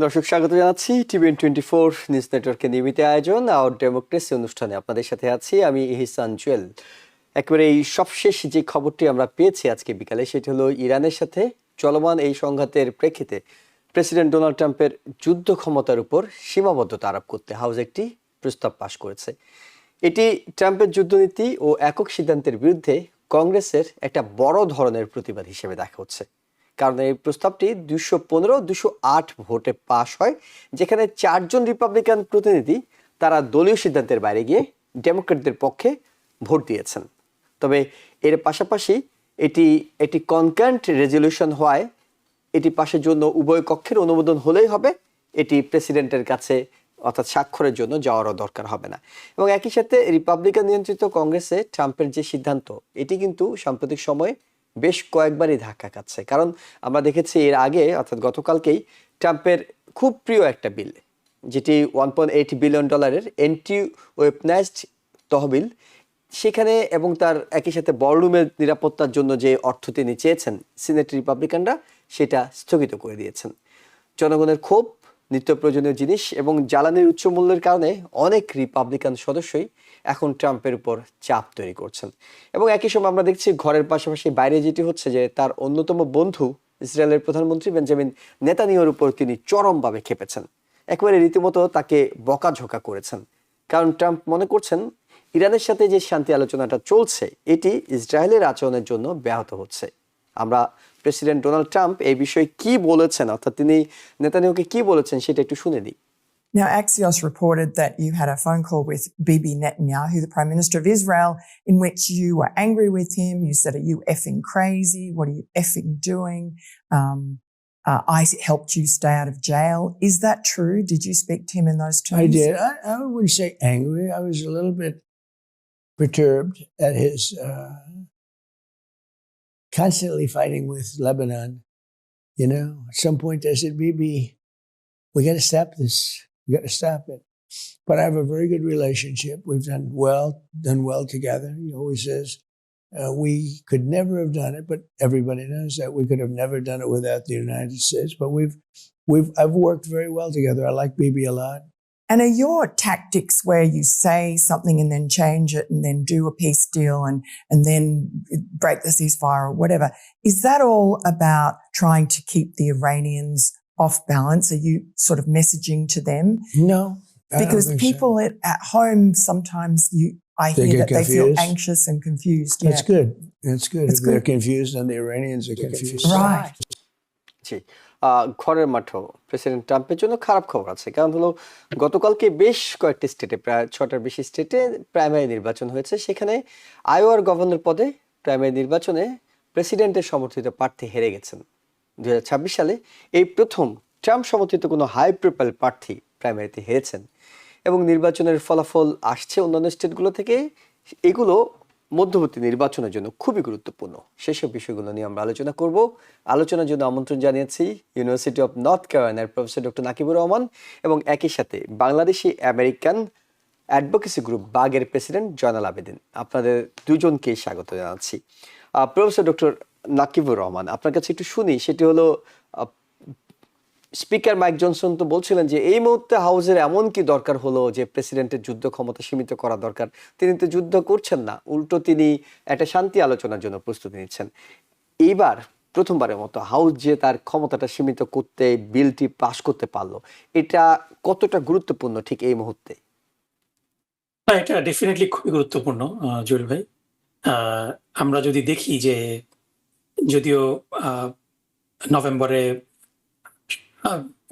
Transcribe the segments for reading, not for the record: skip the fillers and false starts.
দর্শক স্বাগত জানাচ্ছি TVN24 নিউজ নেটওয়ার্কের নিয়মিত আয়োজন আওয়ার ডেমোক্রেসি অনুষ্ঠানে আপনাদের সাথে আছি আমি ইহসান জুয়েল। একেবারে এই সবশেষ যে খবরটি আমরা পেয়েছি আজকে বিকালে সেটি হলো ইরানের সাথে চলমান এই সংঘাতের প্রেক্ষিতে প্রেসিডেন্ট ডোনাল্ড ট্রাম্পের যুদ্ধ ক্ষমতার উপর সীমাবদ্ধতা আরোপ করতে হাউস একটি প্রস্তাব পাশ করেছে। এটি ট্রাম্পের যুদ্ধনীতি ও একক সিদ্ধান্তের বিরুদ্ধে কংগ্রেসের একটা বড় ধরনের প্রতিবাদ হিসেবে দেখা হচ্ছে। কারণ এই প্রস্তাবটি 215-208 ভোটে পাশ হয়, যেখানে 4 জন রিপাবলিকান প্রতিনিধি তারা দলীয় সিদ্ধান্তের বাইরে গিয়ে ডেমোক্রেটদের পক্ষে ভোট দিয়েছেন। তবে এর পাশাপাশি এটি একটি কনকারেন্ট রেজলিউশন হওয়ায় এটি পাশের জন্য উভয় কক্ষের অনুমোদন হলেই হবে, এটি প্রেসিডেন্টের কাছে অর্থাৎ স্বাক্ষরের জন্য যাওয়ারও দরকার হবে না। এবং একই সাথে রিপাবলিকান নিয়ন্ত্রিত কংগ্রেসে ট্রাম্পের যে সিদ্ধান্ত এটি কিন্তু সাম্প্রতিক সময়ে বেশ কয়েকবারই ধাক্কা খাচ্ছে। কারণ আমরা দেখেছি এর আগে অর্থাৎ গতকালকেই ট্রাম্পের খুব প্রিয় একটা বিল, যেটি $1.8 বিলিয়ন এন্টি ওয়েপনাইজড তহবিল, সেখানে এবং তার একই সাথে বড়রুমের নিরাপত্তার জন্য যে অর্থ তিনি চেয়েছেন সিনেট রিপাবলিকানরা সেটা স্থগিত করে দিয়েছেন। জনগণের ক্ষোভ, নিত্য প্রয়োজনীয় জিনিস এবং জ্বালানির উচ্চ মূল্যের কারণে অনেক রিপাবলিকান সদস্যই এখন ট্রাম্পের উপর চাপ তৈরি করছেন। এবং একই সময় আমরা দেখছি ঘরের পাশাপাশি বাইরে যেটি হচ্ছে যে তার অন্যতম বন্ধু ইসরায়েলের প্রধানমন্ত্রী বেঞ্জামিন নেতানিয়াহুর উপর তিনি চরমভাবে ক্ষেপেছেন, একেবারে রীতিমতো তাকে বকাঝকা করেছেন। কারণ ট্রাম্প মনে করছেন ইরানের সাথে যে শান্তি আলোচনাটা চলছে এটি ইসরায়েলের আচরণের জন্য ব্যাহত হচ্ছে। আমরা প্রেসিডেন্ট ডোনাল্ড ট্রাম্প এই বিষয়ে কি বলেছেন অর্থাৎ তিনি নেতানিয়াহুকে কি বলেছেন সেটা একটু শুনে দিই। Now, Axios reported that you had a phone call with Bibi Netanyahu, the Prime Minister of Israel, in which you were angry with him. You said, "Are you effing crazy? What are you effing doing? I helped you stay out of jail." Is that true? Did you speak to him in those terms? I did. I wouldn't say angry. I was a little bit perturbed at his constantly fighting with Lebanon. You know, at some point I said, Bibi, we got to stop this. We got to stop it. But I have a very good relationship. We've done well together. He always says, we could never have done it, but everybody knows that we could have never done it without the United States. But I've worked very well together. I like Bibi a lot. And are your tactics where you say something and then change it and then do a peace deal and then break the ceasefire or whatever, is that all about trying to keep the Iranians off balance? Are you sort of messaging to them? No. Because people at home sometimes I hear that they feel anxious and confused. That's good. That's good. That's if they're confused, then the Iranians are confused. Right. জি, ঘরের মাঠেও president ট্রাম্পের জন্য খারাপ খবর আছে। কারণ হলো গতকালকে বেশ কয়েকটি স্টেটে প্রায় 6টার বেশি স্টেটে প্রাইমারি নির্বাচন হয়েছে। সেখানে আইওয়ার গভর্নর পদে প্রাইমারি নির্বাচনে প্রেসিডেন্টের সমর্থিত প্রার্থী হেরে গেছেন। 2026 সালে এই প্রথম ট্রাম্প সমর্থিত কোনো হাই প্রোফাইল প্রার্থী প্রাইমারিতে হেরেছেন এবং নির্বাচনের ফলাফল আসছে অন্যান্য স্টেটগুলো থেকে। এগুলো মধ্যবর্তী নির্বাচনের জন্য খুবই গুরুত্বপূর্ণ। সেসব বিষয়গুলো নিয়ে আমরা আলোচনা করব। আলোচনার জন্য আমন্ত্রণ জানিয়েছি ইউনিভার্সিটি অফ নর্থ ক্যারোলাইনার প্রফেসর ডক্টর নাকিবুর রহমান এবং একই সাথে বাংলাদেশি আমেরিকান অ্যাডভোকেসি গ্রুপ বাগের প্রেসিডেন্ট জয়নাল আবেদিন। আপনাদের দুজনকেই স্বাগত জানাচ্ছি। প্রফেসর ডক্টর নাকিবুর রহমান, আপনার কাছে একটু শুনি, সেটি হলো স্পিকার মাইক জনসন তো বলছিলেন যে এই মুহূর্তে হাউসের এমন কি দরকার হলো যে প্রেসিডেন্টের যুদ্ধ ক্ষমতা সীমিত করা দরকার। তিনি তো যুদ্ধ করছেন না, উল্টো তিনি একটা শান্তি আলোচনার জন্য প্রস্তুতি নিচ্ছেন। এইবার প্রথমবারের মতো হাউস যে তার ক্ষমতাটা সীমিত করতে বিলটি পাশ করতে পারলো, এটা কতটা গুরুত্বপূর্ণ ঠিক এই মুহূর্তে? এটা ডেফিনেটলি খুবই গুরুত্বপূর্ণ জুয়েল ভাই। আমরা যদি দেখি যে যদিও নভেম্বরে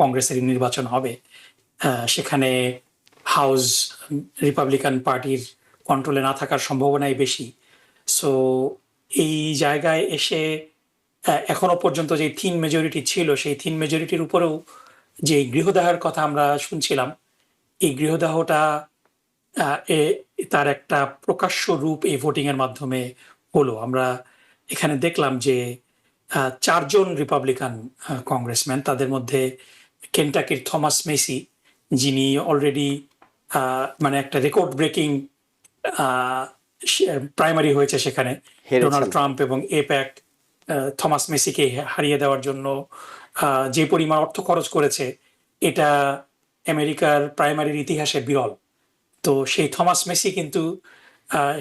কংগ্রেসের নির্বাচন হবে, সেখানে হাউস রিপাবলিকান পার্টির কন্ট্রোলে না থাকার সম্ভাবনাই বেশি। সো এই জায়গায় এসে এখনো পর্যন্ত যে থিন মেজরিটি ছিল সেই থিন মেজরিটির উপরেও যে গৃহদাহের কথা আমরা শুনছিলাম, এই গৃহদাহটা তার একটা প্রকাশ্য রূপ এই ভোটিংয়ের মাধ্যমে হলো। আমরা এখানে দেখলাম যে 4 জন রিপাবলিকান কংগ্রেসম্যান, তাদের মধ্যে কেন্টাকির থমাস মেসি, যিনি অলরেডি মানে একটা রেকর্ড ব্রেকিং প্রাইমারি হয়েছে সেখানে ডোনাল্ড ট্রাম্প এবং এপ্যাক থমাস মেসিকে হারিয়ে দেওয়ার জন্য যে পরিমাণ অর্থ খরচ করেছে এটা আমেরিকার প্রাইমারির ইতিহাসে বিরল। তো সেই থমাস মেসি কিন্তু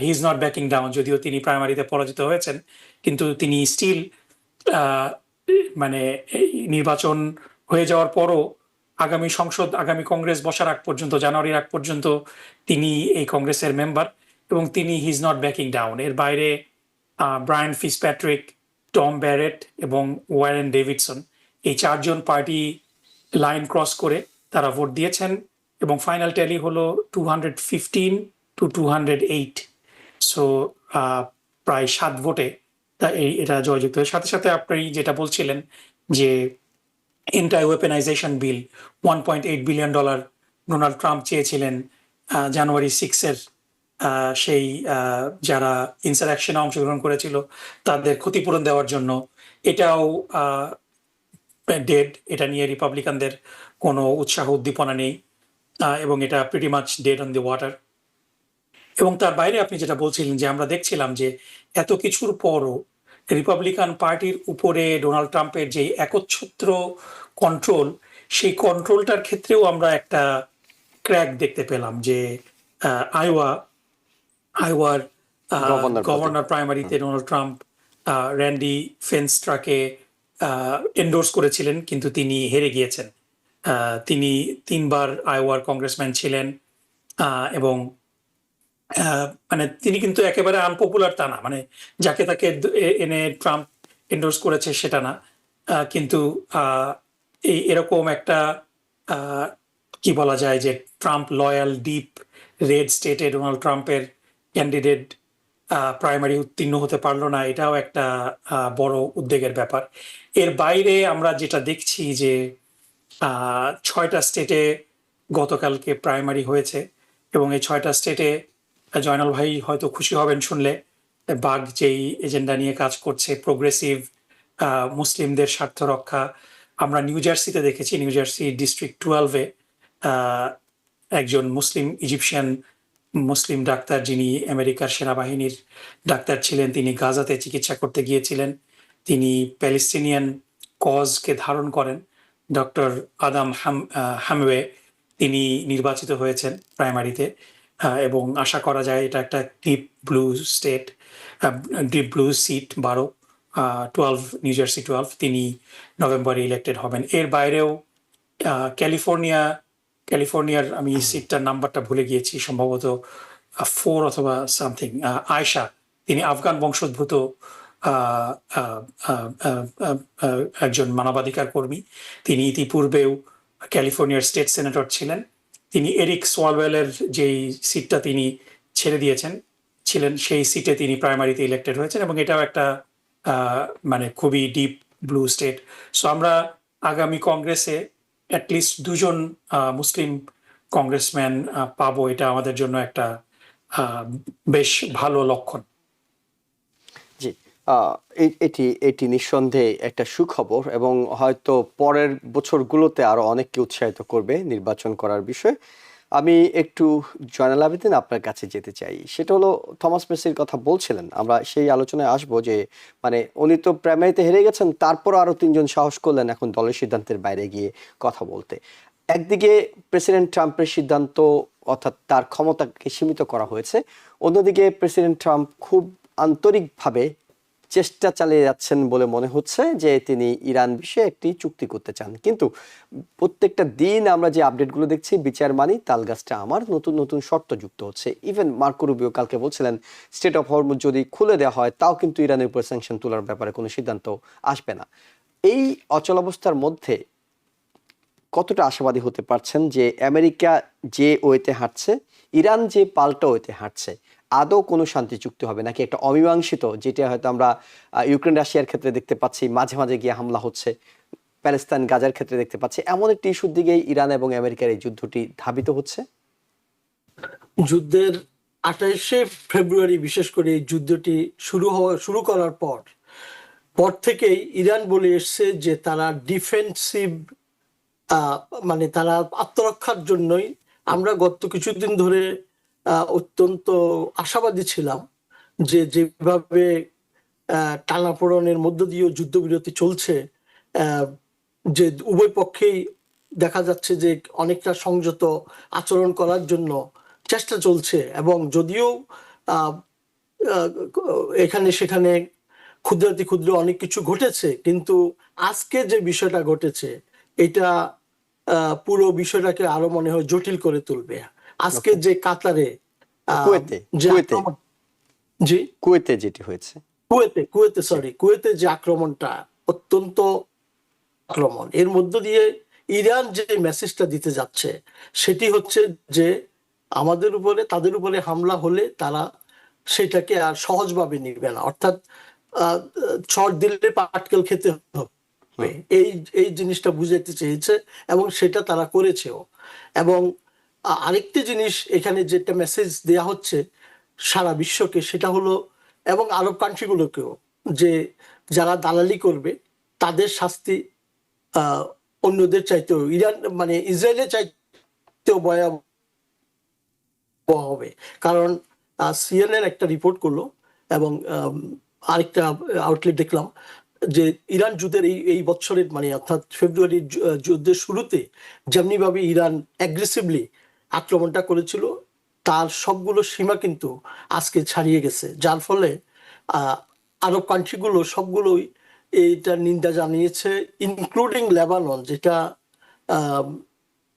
he is not backing down, যদিও তিনি প্রাইমারিতে পরাজিত হয়েছেন, কিন্তু তিনি স্টিল মানে এই নির্বাচন হয়ে যাওয়ার পরও আগামী কংগ্রেস বসার আগ পর্যন্ত, জানুয়ারির আগ পর্যন্ত তিনি এই কংগ্রেসের মেম্বার, এবং তিনি he is not backing down. এর বাইরে ব্রায়ান ফিসপ্যাট্রিক, টম ব্যারেট এবং ওয়ারেন ডেভিডসন, এই চারজন পার্টি লাইন ক্রস করে তারা ভোট দিয়েছেন, এবং ফাইনাল ট্যালি হলো 215 to 208। সো প্রায় 7 ভোটে এটা জয়যুক্ত হয়। সাথে সাথে আপনি যেটা বলছিলেন যে এন্টাই ওয়েপেনাইজেশন বিল, $1.8 বিলিয়ন ডোনাল্ড ট্রাম্প চেয়েছিলেন জানুয়ারি 6-এর সেই যারা ইনসারেকশনে অংশগ্রহণ করেছিল তাদের ক্ষতিপূরণ দেওয়ার জন্য, এটাও ডেড। এটা নিয়ে রিপাবলিকানদের কোনো উৎসাহ উদ্দীপনা নেই, এবং এটা pretty much dead on the water. এবং তার বাইরে আপনি যেটা বলছিলেন যে আমরা দেখছিলাম যে এত কিছুর পরও রিপাবলিকান পার্টির উপরে ডোনাল্ড ট্রাম্পের যে একচ্ছত্র কন্ট্রোল, সেই কন্ট্রোলটার ক্ষেত্রেও আমরা একটা ক্র্যাক দেখতে পেলাম যে আইওয়ার গভর্নর প্রাইমারিতে ডোনাল্ড ট্রাম্প র্যান্ডি ফেনস্ট্রাকে এন্ডোর্স করেছিলেন, কিন্তু তিনি হেরে গিয়েছেন। তিনি 3বার আইওয়ার কংগ্রেসম্যান ছিলেন, এবং মানে তিনি কিন্তু একেবারে আনপপুলার তা না, মানে যাকে তাকে এনে ট্রাম্প এন্ডোর্স করেছে সেটা না, কিন্তু এরকম একটা কি বলা যায় যে ট্রাম্প লয়াল ডিপ রেড স্টেটে ডোনাল্ড ট্রাম্পের ক্যান্ডিডেট প্রাইমারি উত্তীর্ণ হতে পারলো না, এটাও একটা বড় উদ্বেগের ব্যাপার। এর বাইরে আমরা যেটা দেখছি যে 6টা স্টেটে গতকালকে প্রাইমারি হয়েছে, এবং এই 6টা স্টেটে জয়নাল ভাই হয়তো খুশি হবেন শুনলে, বাগ যেই এজেন্ডা নিয়ে কাজ করছে, প্রোগ্রেসিভ মুসলিমদের স্বার্থ রক্ষা, আমরা নিউ জার্সিতে দেখেছি। নিউ জার্সি ডিস্ট্রিক্ট 12-এ একজন ইজিপশিয়ান মুসলিম ডাক্তার, যিনি আমেরিকার সেনাবাহিনীর ডাক্তার ছিলেন, তিনি গাজাতে চিকিৎসা করতে গিয়েছিলেন, তিনি প্যালেস্টিনিয়ান কজকে ধারণ করেন। ডক্টর আদাম হামওয়ে তিনি নির্বাচিত হয়েছেন প্রাইমারিতে, এবং আশা করা যায় এটা একটা deep blue seat 12 New Jersey 12, তিনি নভেম্বরে ইলেক্টেড হবেন। এর বাইরেও ক্যালিফোর্নিয়ার আমি সিটটার নাম্বারটা ভুলে গিয়েছি, সম্ভবত 4 অথবা সামথিং, আয়শা, তিনি আফগান বংশোদ্ভূত একজন মানবাধিকার কর্মী, তিনি ইতিপূর্বেও ক্যালিফোর্নিয়ার স্টেট সেনেটর ছিলেন। তিনি এরিক সোয়ালওয়েলের যেই সিটটা তিনি ছেড়ে ছিলেন সেই সিটে তিনি প্রাইমারিতে ইলেক্টেড হয়েছেন, এবং এটাও একটা মানে খুবই ডিপ ব্লু স্টেট। সো আমরা আগামী কংগ্রেসে অ্যাটলিস্ট 2জন মুসলিম কংগ্রেসম্যান পাবো, এটা আমাদের জন্য একটা বেশ ভালো লক্ষণ। জি, এটি নিঃসন্দেহে একটা সুখবর, এবং হয়তো পরের বছরগুলোতে আরো অনেককে উৎসাহিত করবে নির্বাচন করার বিষয়ে। আমি একটু জয়নাল আবেদিন আপনার কাছে যেতে চাই, সেটা হলো থমাস মেসির কথা বলছিলেন, আমরা সেই আলোচনায় আসবো যে মানে উনি তো প্রাইমারিতে হেরে গেছেন, তারপর আরো 3জন সাহস করলেন এখন দলের সিদ্ধান্তের বাইরে গিয়ে কথা বলতে। একদিকে প্রেসিডেন্ট ট্রাম্পের সিদ্ধান্ত, অর্থাৎ তার ক্ষমতাকে সীমিত করা হয়েছে, অন্যদিকে প্রেসিডেন্ট ট্রাম্প খুব আন্তরিকভাবে চেষ্টা চালিয়ে যাচ্ছেন বলে মনে হচ্ছে যে তিনি ইরান বিষয়ে একটি চুক্তি করতে চান। কিন্তু প্রত্যেকটা দিন আমরা যে আপডেটগুলো দেখছি, বিচার মানি তালগাছটা আমার, নতুন নতুন শর্ত যুক্ত হচ্ছে। ইভেন মার্কো রুবিও কালকে বলছিলেন স্টেট অফ হরমুজ যদি খুলে দেওয়া হয় তাও কিন্তু ইরানের উপর স্যাংশন তোলার ব্যাপারে কোনো সিদ্ধান্ত আসবে না। এই অচলাবস্থার মধ্যে কতটা আশাবাদী হতে পারছেন যে আমেরিকা যে ওয়েতে হাঁটছে, ইরান যে পাল্টা ওয়েতে হাঁটছে, আদৌ কোনো শান্তি চুক্তি হবে নাকি একটা অমীমাংসিত, যেটা হয়তো আমরা ইউক্রেন রাশিয়ার ক্ষেত্রে দেখতে পাচ্ছি, মাঝে মাঝে গিয়ে হামলা হচ্ছে, প্যালেস্তাইন গাজার ক্ষেত্রে দেখতে পাচ্ছি, এমন একটি ইস্যুর দিকে ইরান এবং আমেরিকার এই যুদ্ধটি ধাবিত হচ্ছে? যুদ্ধের 28শে ফেব্রুয়ারি বিশেষ করে এই যুদ্ধটি শুরু করার পর থেকেই ইরান বলে এসছে যে তারা ডিফেন্সিভ, মানে তারা আত্মরক্ষার জন্যই। আমরা গত কিছুদিন ধরে অত্যন্ত আশাবাদী ছিলাম যে যেভাবে টানাপোড়েনের মধ্য দিয়ে যুদ্ধবিরতি চলছে, যে উভয় পক্ষেই দেখা যাচ্ছে যে অনেকটা সংযত আচরণ করার জন্য চেষ্টা চলছে, এবং যদিও আহ, আহ, এখানে সেখানে ক্ষুদ্রাতি ক্ষুদ্র অনেক কিছু ঘটেছে, কিন্তু আজকে যে বিষয়টা ঘটেছে এটা পুরো বিষয়টাকে আরো মনে হয় জটিল করে তুলবে। আজকে Okay. যে কাতারে কুয়েতে যে কুয়েতে আক্রমণ, জি কুয়েতে যেটি হয়েছে। কুয়েতে যে আক্রমণটা অত্যন্ত আক্রমণ, এর মধ্য দিয়ে ইরান যে মেসেজটা দিতে যাচ্ছে সেটি হচ্ছে যে আমাদের উপরে তাদের উপরে হামলা হলে তারা সেটাকে আর সহজভাবে নিবে না, অর্থাৎ আহ, ছড় দিলে পাটকেল খেতে হবে, এই এই জিনিসটা বুঝাইতে চেয়েছে, এবং সেটা তারা করেছেও। এবং আরেকটি জিনিস এখানে যেটা মেসেজ দেয়া হচ্ছে সারা বিশ্বকে, সেটা হলো, এবং আরব কান্ট্রিগুলোকেও, যে যারা দালালি করবে তাদের শাস্তি আহ, অন্যদের চাইতেও, ইরান মানে ইসরায়েলের চাইতেও ভয়াবহ হবে। কারণ সিএনএন একটা রিপোর্ট করলো, এবং আরেকটা আউটলেট দেখলাম, যে ইরান যুদ্ধের এই এই বছরের মানে অর্থাৎ ফেব্রুয়ারির যুদ্ধের শুরুতে যেমনি ভাবে ইরান অ্যাগ্রেসিভলি আক্রমণটা করেছিল, তার সবগুলো সীমা কিন্তু আজকে ছাড়িয়ে গেছে, যার ফলে আহ, আরব কান্ট্রিগুলো সবগুলোই এইটা নিন্দা জানিয়েছে, ইনক্লুডিং লেবানন, যেটা আহ,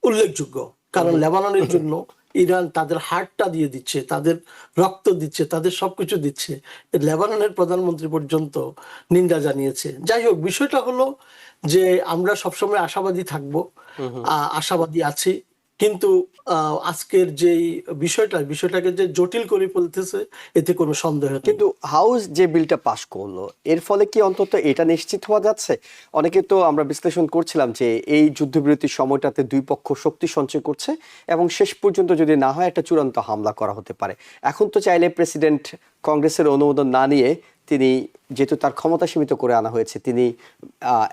উল্লেখযোগ্য। কারণ লেবাননের জন্য ইরান তাদের হার্টটা দিয়ে দিচ্ছে, তাদের রক্ত দিচ্ছে, তাদের সবকিছু দিচ্ছে। লেবাননের প্রধানমন্ত্রী পর্যন্ত নিন্দা জানিয়েছে। যাই হোক, বিষয়টা হলো যে আমরা সবসময় আশাবাদী থাকবো, আশাবাদী আছি, কিন্তু আজকের যেই বিষয়টাকে যে জটিল করে ফেলতেছে এতে কোনো সন্দেহ নেই। কিন্তু হাউস যে বিলটা পাশ করলো, এর ফলে কি অন্তত এটা নিশ্চিত হওয়া যাচ্ছে? অনেকে তো আমরা বিশ্লেষণ করছিলাম যে এই যুদ্ধবিরতির সময়টাতে দুই পক্ষ শক্তি সঞ্চয় করছে এবং শেষ পর্যন্ত যদি না হয় একটা চূড়ান্ত হামলা করা হতে পারে। এখন তো চাইলে প্রেসিডেন্ট কংগ্রেসের অনুমোদন না নিয়ে, তিনি যেহেতু তার ক্ষমতা সীমিত করে আনা হয়েছে, তিনি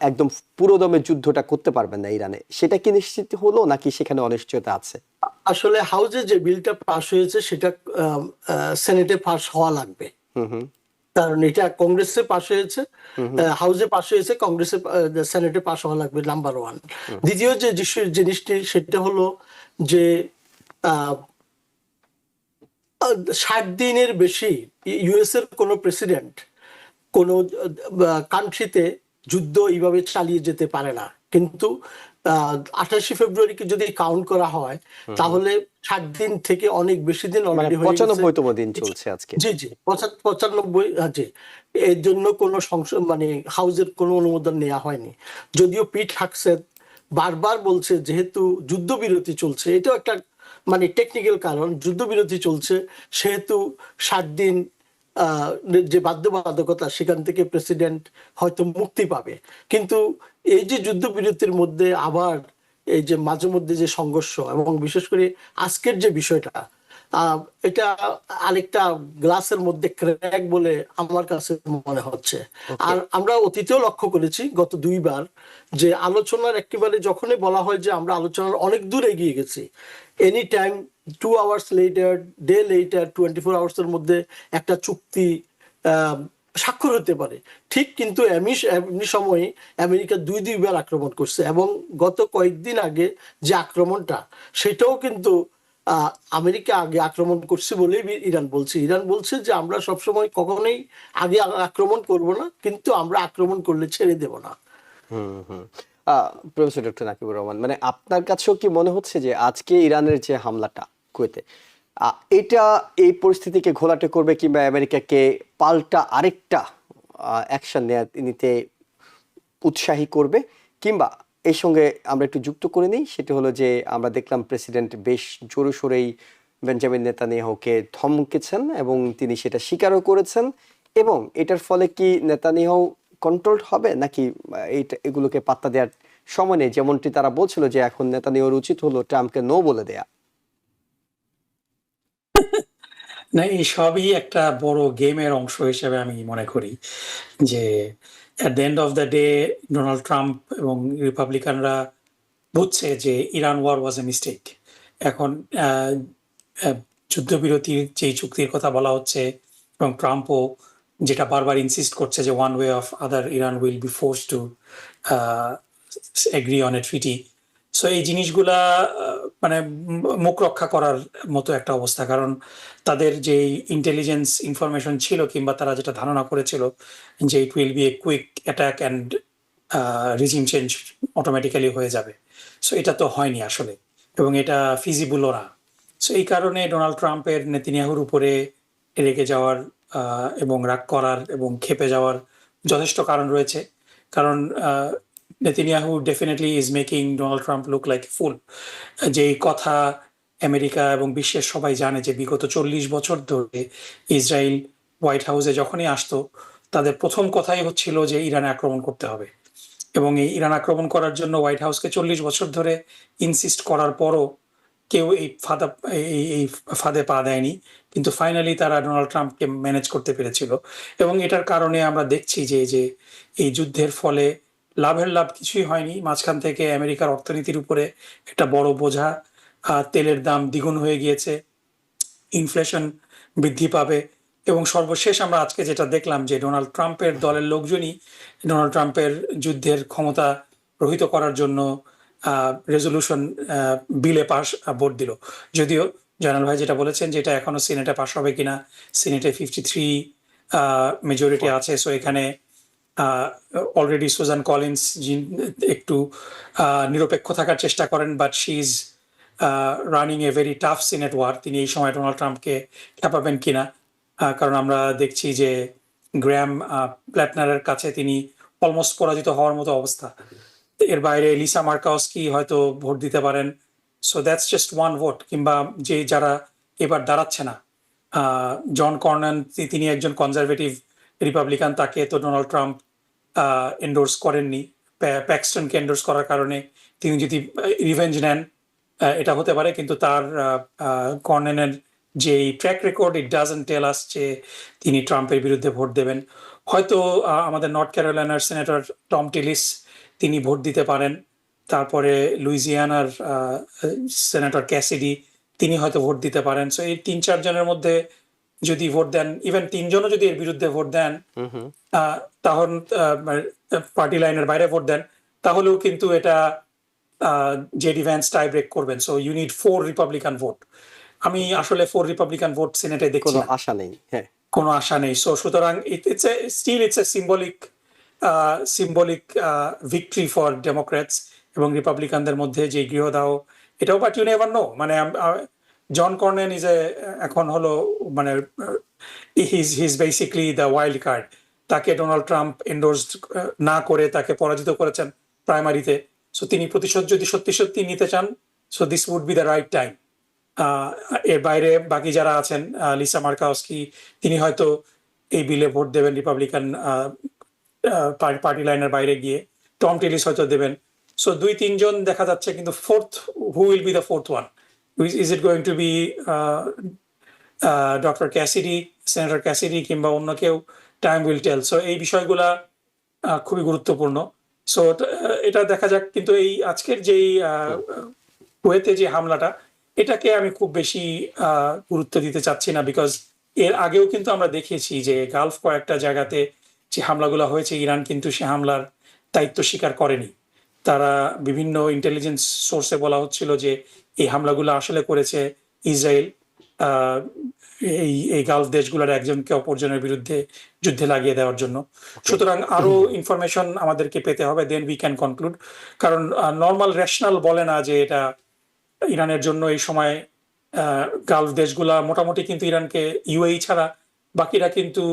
একদম পুরোদমে যুদ্ধটা করতে পারবেন না ইরানে। সেটা কি নিশ্চিত হলো নাকি সেখানে অনিশ্চয়তা আছে? আসলে হাউসে যে বিলটা পাশ হয়েছে সেটা সেনেটে পাশ হওয়া লাগবে, কারণ এটা কংগ্রেসে পাশ হয়েছে, হাউসে পাশ হয়েছে, কংগ্রেসে সেনেটে পাশ হওয়া লাগবে, নাম্বার ওয়ান। দ্বিতীয় যে জিনিসটি সেটা হলো যে 60 দিনের বেশি ইউএস এর কোনো প্রেসিডেন্ট কোনো কান্ট্রিতে যুদ্ধ এইভাবে চালিয়ে যেতে পারে না, কিন্তু 28 ফেব্রুয়ারিকে যদি কাউন্ট করা হয় তাহলে 60 দিন থেকে অনেক বেশি দিন মানে অলরেডি হয়ে গেছে। 95তম দিন চলছে আজকে। জি জি, 95, জি। এর জন্য কোনো সংসদ মানে হাউসের কোনো অনুমোদন নেওয়া হয়নি, যদিও পিট হাকসেথ বারবার বলছে যেহেতু যুদ্ধবিরতি চলছে, এটাও একটা মানে টেকনিক্যাল কারণ, যুদ্ধবিরতি চলছে সেহেতু 60 দিন যে বাধ্যবাধকতা সেখান থেকে প্রেসিডেন্ট হয়তো মুক্তি পাবে। কিন্তু এই যে যুদ্ধবিরতির মধ্যে আবার এই যে মাঝে মধ্যে যে সংঘর্ষ, এবং বিশেষ করে আজকের যে বিষয়টা, এটা আরেকটা গ্লাসের মধ্যে ক্র্যাক বলে আমার কাছে মনে হচ্ছে। আর আমরা অতীতেও লক্ষ্য করেছি গত দুইবার যে আলোচনার একেবারে যখনই বলা হয় যে আমরা আলোচনার অনেক দূর এগিয়ে গেছি, any time 2 hours letter, day letter, 24 আওয়ার্সের মধ্যে একটা চুক্তি স্বাক্ষর হতে পারে, ঠিক। কিন্তু এমনি সময়ে আমেরিকা দুইবার আক্রমণ করছে, এবং গত কয়েকদিন আগে যে আক্রমণটা সেটাও কিন্তু আমেরিকা আগে আক্রমণ করছে বলেই ইরান বলছে যে আমরা সবসময় কখনোই আগে আক্রমণ করব না, কিন্তু আমরা আক্রমণ করলে ছেড়ে দেব না। প্রফেসর ডক্টর নাকিবুর রহমান, মানে আপনার কাছেও কি মনে হচ্ছে যে আজকে ইরানের যে হামলাটা কুয়েতে, এটা এই পরিস্থিতিকে ঘোলাটে করবে, কিংবা আমেরিকাকে পাল্টা আরেকটা অ্যাকশন নিতে উৎসাহী করবে? কিংবা এর সঙ্গে আমরা একটু যুক্ত করে নিই, সেটা হলো যে আমরা দেখলাম প্রেসিডেন্ট বেশ জোরে সোরেই বেঞ্জামিন নেতানিয়াহুকে ধমকেছেন এবং তিনি সেটা স্বীকারও করেছেন, এবং এটার ফলে কি নেতানিয়াহু কন্ট্রোলড হবে, নাকি এগুলোকে পাত্তা দেওয়ার সময় নেই, যেমনটি তারা বলছিল যে এখন নেতানিয়াহুর উচিত হলো ট্রাম্পকে নো বলে দেয়া? না, এই সবই একটা বড় গেমের অংশ হিসেবে আমি মনে করি, যে at the end of the day Donald Trump এবং রিপাবলিকানরা বুঝছে যে Iran war was a mistake. এখন যুদ্ধবিরতির যেই চুক্তির কথা বলা হচ্ছে, এবং ট্রাম্পও যেটা বারবার ইনসিস্ট করছে যে one way of other Iran will be force to agri on a treaty. So এই জিনিসগুলা মানে মুখ রক্ষা করার মতো একটা অবস্থা, কারণ তাদের যে ইন্টেলিজেন্স ইনফরমেশন ছিল কিংবা তারা যেটা ধারণা করেছিল যে ইট will B a quick attack and regime change automatically হয়ে যাবে, সো এটা তো হয়নি আসলে, এবং এটা ফিজিবলও না। সো এই কারণে ডোনাল্ড ট্রাম্পের নেতানিয়াহুর উপরে রেগে যাওয়ার এবং রাগ করার এবং ক্ষেপে যাওয়ার যথেষ্ট কারণ রয়েছে, কারণ Netanyahu definitely is making Donald Trump look like full. যেই কথা আমেরিকা এবং বিশ্বের সবাই জানে যে বিগত 40 বছর ধরে ইসরায়েল হোয়াইট হাউসে যখনই আসতো তাদের প্রথম কথাই হচ্ছিল যে ইরানে আক্রমণ করতে হবে, এবং এই ইরান আক্রমণ করার জন্য হোয়াইট হাউসকে 40 বছর ধরে ইনসিস্ট করার পরও কেউ এই ফাঁদে পা দেয়নি, কিন্তু ফাইনালি তারা ডোনাল্ড ট্রাম্পকে ম্যানেজ করতে পেরেছিল। এবং এটার কারণে আমরা দেখছি যে এই যুদ্ধের ফলে লাভের লাভ কিছুই হয়নি, মাঝখান থেকে আমেরিকার অর্থনীতির উপরে একটা বড় বোঝা, তেলের দাম দ্বিগুণ হয়ে গিয়েছে, ইনফ্লেশন বৃদ্ধি পাবে, এবং সর্বশেষ আমরা আজকে যেটা দেখলাম যে ডোনাল্ড ট্রাম্পের দলের লোকজনই ডোনাল্ড ট্রাম্পের যুদ্ধের ক্ষমতা রহিত করার জন্য রেজলিউশন বিলে ভোট দিল। যদিও জয়নাল ভাই যেটা বলেছেন যে এটা এখনো সিনেটে পাশ হবে কিনা, সিনেটে 53 মেজরিটি আছে, সো এখানে অলরেডি সুজান কলিন্স একটু নিরপেক্ষ থাকার চেষ্টা করেন, but she is running a very tough senate war. তিনি এই সময় ডোনাল্ড ট্রাম্পকে খেপাবেন কিনা, কারণ আমরা দেখছি যে গ্র্যাম প্ল্যাটনারের কাছে তিনি অলমোস্ট পরাজিত হওয়ার মতো অবস্থা। এর বাইরে লিসা মার্কাওস্কি হয়তো ভোট দিতে পারেন, so that's just one vote. কিংবা যে যারা এবার দাঁড়াচ্ছে না, জন কর্নেন, তিনি একজন কনজারভেটিভ রিপাবলিকান, তাকে তো ডোনাল্ড ট্রাম্প এন্ডোর্স করেননি, প্যাক্সটনকে এন্ডোর্স করার কারণে তিনি যদি রিভেঞ্জ নেন এটা হতে পারে, কিন্তু তার কর্নেনের যে ট্র্যাক রেকর্ড ইট ডাজন্ট টেল আস যে তিনি ট্রাম্পের বিরুদ্ধে ভোট দেবেন। হয়তো আমাদের নর্থ ক্যারোলাইনার সেনেটর টম টিলিস তিনি ভোট দিতে পারেন, তারপরে লুইজিয়ানার সেনেটর ক্যাসিডি তিনি হয়তো ভোট দিতে পারেন। সো এই 3-4 জনের মধ্যে যদি ভোট দেন, ইভেন 3 জনও যদি এর বিরুদ্ধে ভোট দেন, তখন পার্টি লাইনের বাইরে ভোট দেন, তাহলেও কিন্তু এটা জেডি ভ্যান্স টাই ব্রেক করবেন। So you need 4 Republican vote. আমি আসলে 4 রিপাবলিকান ভোট সিনেটে দেখছি কোনো না, আশা নেই। হ্যাঁ, কোনো আশা নেই। সো সুতরাং it's a symbolic victory for Democrats এবং রিপাবলিকানদের মধ্যে যে গৃহদাহ, এটাও, বাট ইউ নেভার নো। মানে জন কর্নেন ইজ এখন হলো মানে his basically the wild card. তাকে ডোনাল্ড ট্রাম্প এন্ডোর্সড না করে তাকে পরাজিত করেছেন প্রাইমারিতে। সো তিনি প্রতিশোধ যদি সত্যি সত্যি নিতে চান, so this would be the right time. এর বাইরে বাকি যারা আছেন, লিসা মার্কাওস্কি তিনি হয়তো এই বিলে ভোট দেবেন রিপাবলিকান পার্টি লাইনের বাইরে গিয়ে, টম টিলিস হয়তো দেবেন। সো 2-3 জন দেখা যাচ্ছে, কিন্তু fourth, who will be the fourth one? Is it going to be doctor Cassidy, senator Cassidy, কিংবা অন্য কেউ? Time will tell. সো এই বিষয়গুলা খুবই গুরুত্বপূর্ণ। সো এটা দেখা যাক। কিন্তু এই আজকের যেই কুয়েতে যে হামলাটা, এটাকে আমি খুব বেশি গুরুত্ব দিতে চাচ্ছি না, বিকজ এর আগেও কিন্তু আমরা দেখিয়েছি যে গালফ কয়েকটা জায়গাতে যে হামলাগুলো হয়েছে, ইরান কিন্তু সে হামলার দায়িত্ব স্বীকার করেনি। তারা বিভিন্ন ইন্টেলিজেন্স সোর্সে বলা হচ্ছিল যে এই হামলাগুলো আসলে করেছে ইসরায়েল, এই গালফ দেশগুলোর একজনকে অপরজনের বিরুদ্ধে যুদ্ধে লাগিয়ে দেওয়ার জন্য। সুতরাং আরো ইনফরমেশন আমাদেরকে পেতে হবে, দেন উই ক্যান কনক্লুড। কারণ নর্মাল রেশনাল বলে না যে এটা ইরানের জন্য এই সময় গালফ দেশগুলা মোটামুটি কিন্তু ইরানকে, ইউএই ছাড়া বাকিরা কিন্তু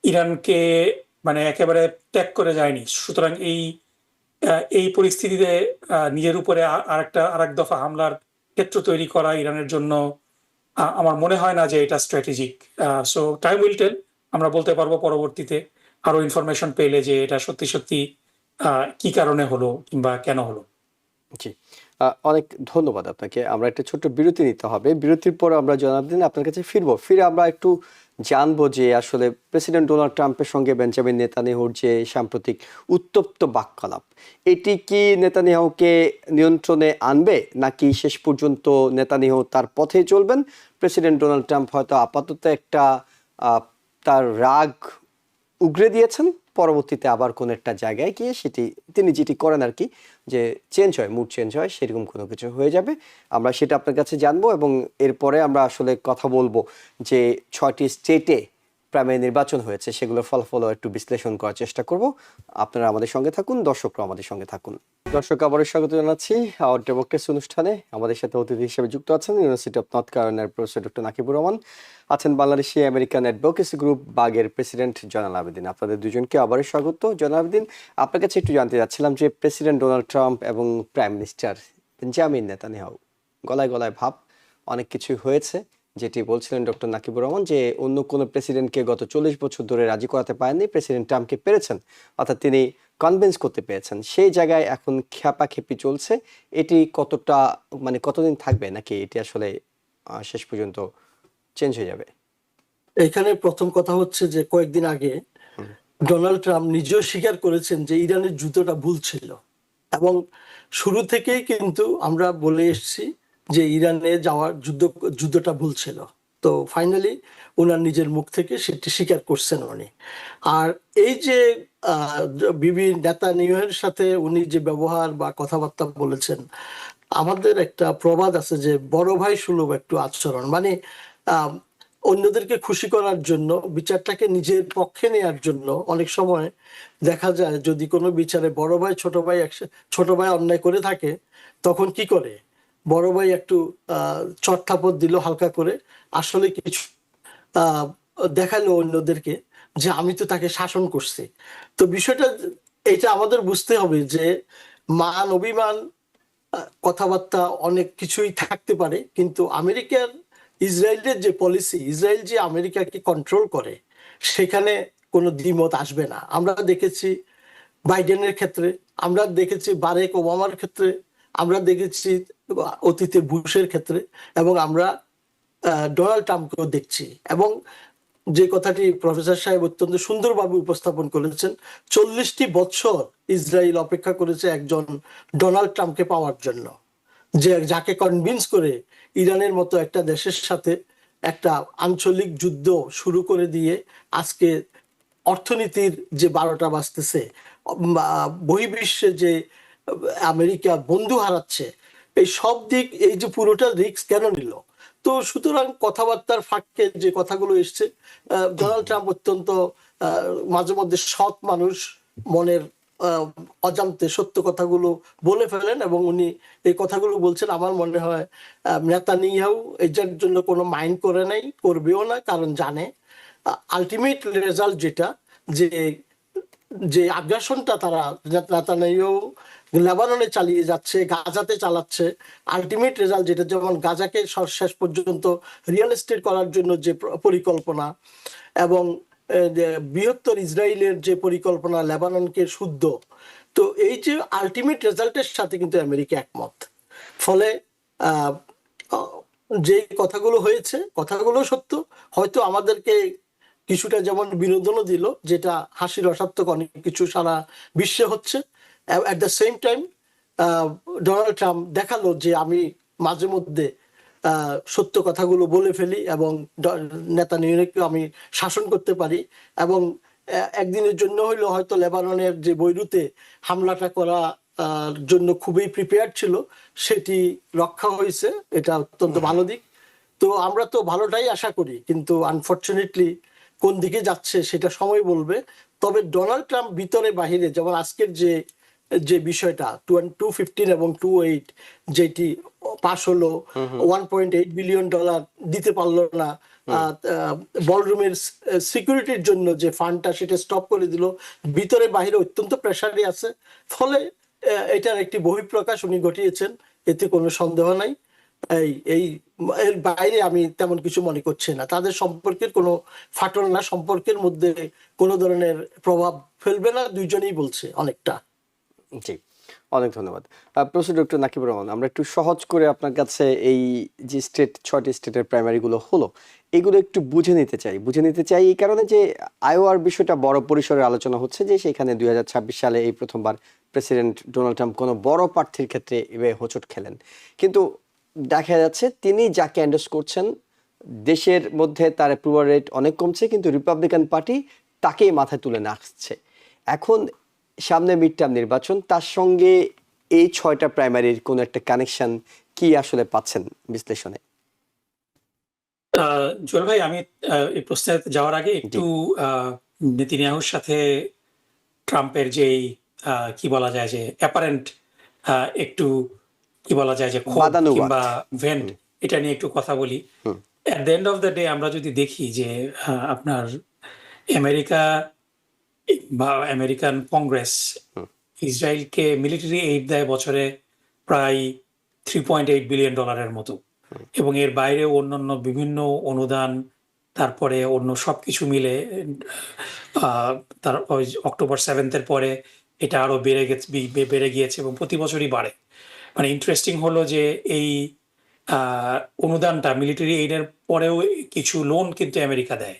ইরানকে মানে একেবারে ত্যাগ করে যায়নি। সুতরাং এই পরিস্থিতিতে নিজের উপরে আরেক দফা হামলার ক্ষেত্র তৈরি করা ইরানের জন্য আমার মনে হয় না যে এটা strategic. So time will tell, আমরা বলতে পারবো পরবর্তীতে আরো ইনফরমেশন পেলে যে এটা সত্যি সত্যি কি কারণে হলো কিংবা কেন হলো। জি, অনেক ধন্যবাদ আপনাকে। আমরা একটা ছোট্ট বিরতি নিতে হবে, বিরতির পর আমরা জনাবদিন আপনার কাছে ফিরে আমরা একটু জানবো যে আসলে প্রেসিডেন্ট ডোনাল্ড ট্রাম্পের সঙ্গে বেঞ্জামিন নেতানিয়াহুর যে সাম্প্রতিক উত্তপ্ত বাক্যালাপ, এটি কি নেতানিয়াহুকে নিয়ন্ত্রণে আনবে, নাকি শেষ পর্যন্ত নেতানিয়াহু তার পথে চলবেন? প্রেসিডেন্ট ডোনাল্ড ট্রাম্প হয়তো আপাতত একটা তার রাগ উগরে দিয়েছেন, পরবর্তীতে আবার কোন একটা জায়গায় গিয়ে তিনি যেটি করেন আর কি, যে মুড চেঞ্জ হয়, সেরকম কোনো কিছু হয়ে যাবে। আমরা সেটা আপনার কাছে জানবো এবং এরপরে আমরা আসলে কথা বলবো যে 6টি স্টেটে প্রাইমারি নির্বাচন হয়েছে সেগুলোর ফলাফলও একটু বিশ্লেষণ করার চেষ্টা করব। আপনারা আমাদের সঙ্গে থাকুন, দর্শকরা আমাদের সঙ্গে থাকুন। দর্শক, আবারও স্বাগত জানাচ্ছি আওয়ার ডেমোক্রেসি অনুষ্ঠানে। আমাদের সাথে অতিথি হিসেবে যুক্ত আছেন ইউনিভার্সিটি অফ নর্থ ক্যারোলাইনার প্রফেসর ডক্টর নাকিবুর রহমান, আছেন বাংলাদেশি আমেরিকান অ্যাডভোকেসি গ্রুপ বাগের প্রেসিডেন্ট জয়নাল আবেদিন। আপনাদের দুজনকে আবারও স্বাগত। জয়নাল আবেদিন, আপনার কাছে একটু জানতে চাচ্ছিলাম যে প্রেসিডেন্ট ডোনাল্ড ট্রাম্প এবং প্রাইম মিনিস্টার বেঞ্জামিন নেতানিয়াহু গলায় গলায় ভাব, অনেক কিছু হয়েছে, যেটি বলছিলেন ডক্টর নাকিবুর রহমান যে অন্য কোনো প্রেসিডেন্টকে গত 40 বছর ধরে রাজি করাতে পারেননি, প্রেসিডেন্ট ট্রাম্পকে পেরেছেন, অর্থাৎ তিনি কনভিন্স করতে পেরেছেন। সেই জায়গায় এখন খেপাখেপি চলছে। এটি কতটা কতদিন থাকবে, নাকি এটি আসলে শেষ পর্যন্ত চেঞ্জ হয়ে যাবে? এখানে প্রথম কথা হচ্ছে যে কয়েকদিন আগে ডোনাল্ড ট্রাম্প নিজেও স্বীকার করেছেন যে ইরানের যুদ্ধটা ভুল ছিল, এবং শুরু থেকেই কিন্তু আমরা বলে এসেছি যে ইরানে যাওয়ার যুদ্ধটা ভুল ছিল। তো ফাইনালি ওনার নিজের মুখ থেকে সেটি স্বীকার করছেন উনি। আর এই যে বিবি নেতানিয়াহুর সাথে উনি যে ব্যবহার বা কথাবার্তা বলেছেন, আমাদের একটা প্রবাদ আছে যে বড় ভাই সুলভ একটু আচরণ, আহ, অন্যদেরকে খুশি করার জন্য, বিচারটাকে নিজের পক্ষে নেয়ার জন্য অনেক সময় দেখা যায় যদি কোনো বিচারে বড় ভাই ছোট ভাই অন্যায় করে থাকে, তখন কি করে বড় ভাই একটু চট থাপড় দিল হালকা করে, আসলে কিছু আহ দেখালো অন্যদেরকে যে আমি তো তাকে শাসন করছি। তো বিষয়টা এটা আমাদের বুঝতে হবে যে মান অভিমান, কথাবার্তা অনেক কিছুই থাকতে পারে, কিন্তু ইসরায়েলের যে পলিসি, ইসরায়েল যে আমেরিকাকে কন্ট্রোল করে, সেখানে কোনো দ্বিমত আসবে না। আমরা দেখেছি বাইডেনের ক্ষেত্রে, আমরা দেখেছি বারেক ওবামার ক্ষেত্রে, আমরা দেখেছি অতীতে বুশের ক্ষেত্রে, এবং আমরা ডোনাল্ড ট্রাম্পকেও দেখছি। এবং যে কথাটি প্রফেসর সাহেব অত্যন্ত সুন্দরভাবে উপস্থাপন করেছেন, 40টি বছর ইসরায়েল অপেক্ষা করেছে একজন ডোনাল্ড ট্রাম্পকে পাওয়ার জন্য, যাকে কনভিন্স করে ইরানের মতো একটা দেশের সাথে একটা আঞ্চলিক যুদ্ধ শুরু করে দিয়ে আজকে অর্থনীতির যে 12টা বাজতেছে, বহির্বিশ্বে যে আমেরিকা বন্ধু হারাচ্ছে, এই সব দিক, এই যে পুরোটা রিস্ক কেন নিল? তো সুতরাং কথাবার্তার ফাঁকে যে কথাগুলো এসছে, ডোনাল্ড ট্রাম্প অত্যন্ত মাঝে মধ্যে সৎ মানুষ, মনের অজান্তে সত্য কথাগুলো বলে ফেলেন, এবং উনি এই কথাগুলো বলছেন। আমার মনে হয় নেতানিয়াহু এটার জন্য কোনো মাইন্ড করে নাই, করবেও না, কারণ জানে আলটিমেট রেজাল্ট যেটা, যে যে আগ্রাসনটা তারা নেতানিয়াহু লেবাননে চালিয়ে যাচ্ছে, গাজাতে চালাচ্ছে, আলটিমেট রেজাল্ট যেটা, যেমন গাজাকে শেষ পর্যন্ত রিয়েল এস্টেট করার জন্য যে পরিকল্পনা, এবং বৃহত্তর ইসরায়েলের যে পরিকল্পনা, লেবাননকে শুদ্ধ, তো এই যে আলটিমেট রেজাল্টের সাথে কিন্তু আমেরিকা একমত। ফলে যে কথাগুলো হয়েছে, কথাগুলো সত্য, হয়তো আমাদেরকে কিছুটা যেমন বিনোদনও দিল, যেটা হাসির রসাত্মক অনেক কিছু সারা বিশ্বে হচ্ছে। At the same time Donald Trump দেখালো যে আমি মাঝে মধ্যে সত্য কথাগুলো বলে ফেলি, এবং নেতানিয়াহুকে আমি শাসন করতে পারি, এবং একদিনের জন্য হইলো হয়তো লেবাননের যে বৈরুতে হামলাটা করা জন্য খুবই প্রিপেয়ার ছিল, সেটি রক্ষা হয়েছে, এটা অত্যন্ত ভালো দিক। তো আমরা তো ভালোটাই আশা করি, কিন্তু আনফরচুনেটলি কোন দিকে যাচ্ছে সেটা সময় বলবে। তবে ডোনাল্ড ট্রাম্প ভিতরে বাহিরে, যেমন আজকের যে বিষয়টা 215 এবং 28 যেটি পাশ হলো, $1.8 বিলিয়ন দিতে পারলো না, বলরুমের সিকিউরিটির জন্য যে ফান্ডটা, সেটা স্টপ করে দিল, ভিতরে বাহিরে অত্যন্ত প্রেসারে আছে। ফলে এটার একটি বহিঃপ্রকাশ উনি ঘটিয়েছেন, এতে কোনো সন্দেহ নাই। এই এই এর বাইরে আমি তেমন কিছু মনে করছি না। তাদের সম্পর্কের কোনো ফাটল না, সম্পর্কের মধ্যে কোনো ধরনের প্রভাব ফেলবে না, দুইজনেই বলছে অনেকটা। জি, অনেক ধন্যবাদ প্রফেসর ডক্টর নাকিবুর রহমান। আমরা একটু সহজ করে আপনার কাছে এই যে 6টি স্টেটের প্রাইমারিগুলো হলো, এগুলো একটু বুঝে নিতে চাই এই কারণে যে আইওয়ার বিষয়টা বড় পরিসরে আলোচনা হচ্ছে, যে সেখানে 2026 সালে এই প্রথমবার প্রেসিডেন্ট ডোনাল্ড ট্রাম্প কোনো বড় প্রার্থীর ক্ষেত্রে এভাবে হোঁচট খেলেন, কিন্তু দেখা যাচ্ছে তিনি যাকে এন্ডোর্স করছেন দেশের মধ্যে তার অ্যাপ্রুভাল রেট অনেক কমছে, কিন্তু রিপাবলিকান পার্টি তাকেই মাথায় তুলে নাচছে। এখন সামনে মিড টার্ম নির্বাচন, তার সঙ্গে এই 6টা প্রাইমারির কোনো একটা কানেকশন কি আসলে পাচ্ছেন বিশ্লেষণে? জুয়েল ভাই, আমি এই প্রশ্নে যাওয়ার আগে একটু নেতানিয়াহুর সাথে ট্রাম্পের যেই কি বলা যায় যে অ্যাপারেন্ট একটু কি বলা যায় যে ক্ষোভ বাদানুবাদ। কিংবা ভেন্ট, এটা নিয়ে একটু কথা বলি। At the end of the day আমরা যদি দেখি যে আপনার আমেরিকা বা আমেরিকান কংগ্রেস ইসরায়েলকে মিলিটারি এইড দেয় বছরে প্রায় $3.8 বিলিয়ন মতো, এবং এর বাইরেও অন্যান্য বিভিন্ন অনুদান, তারপরে অন্য সবকিছু মিলে তার ওই অক্টোবর 7-এর পরে এটা আরো বেড়ে গিয়েছে এবং প্রতি বছরই বাড়ে। মানে ইন্টারেস্টিং হলো যে এই অনুদানটা মিলিটারি এইডের পরেও কিছু লোন কিন্তু আমেরিকা দেয়,